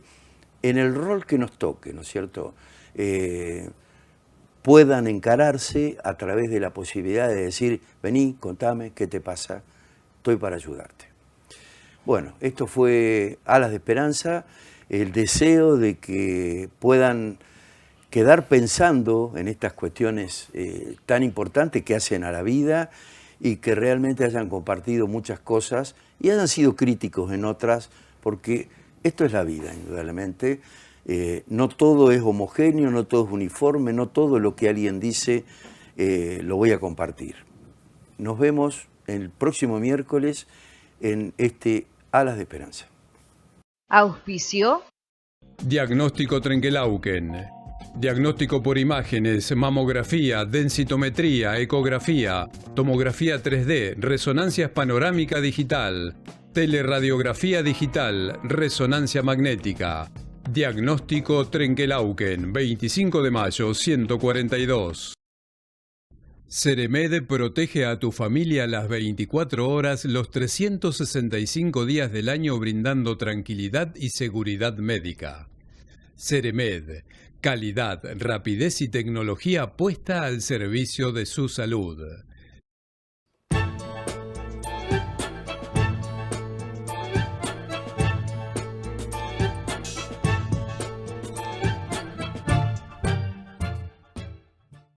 en el rol que nos toque, ¿no es cierto?, puedan encararse a través de la posibilidad de decir, vení, contame, ¿qué te pasa? Estoy para ayudarte. Bueno, esto fue Alas de Esperanza, el deseo de que puedan quedar pensando en estas cuestiones tan importantes que hacen a la vida y que realmente hayan compartido muchas cosas y hayan sido críticos en otras, porque esto es la vida, indudablemente. No todo es homogéneo, no todo es uniforme, no todo lo que alguien dice lo voy a compartir. Nos vemos el próximo miércoles en Alas de Esperanza. Auspicio. Diagnóstico Trenkelauken. Diagnóstico por imágenes, mamografía, densitometría, ecografía, tomografía 3D, resonancia panorámica digital, teleradiografía digital, resonancia magnética. Diagnóstico Trenkelauken, 25 de mayo, 142. Ceremed protege a tu familia las 24 horas, los 365 días del año, brindando tranquilidad y seguridad médica. Ceremed, calidad, rapidez y tecnología puesta al servicio de su salud.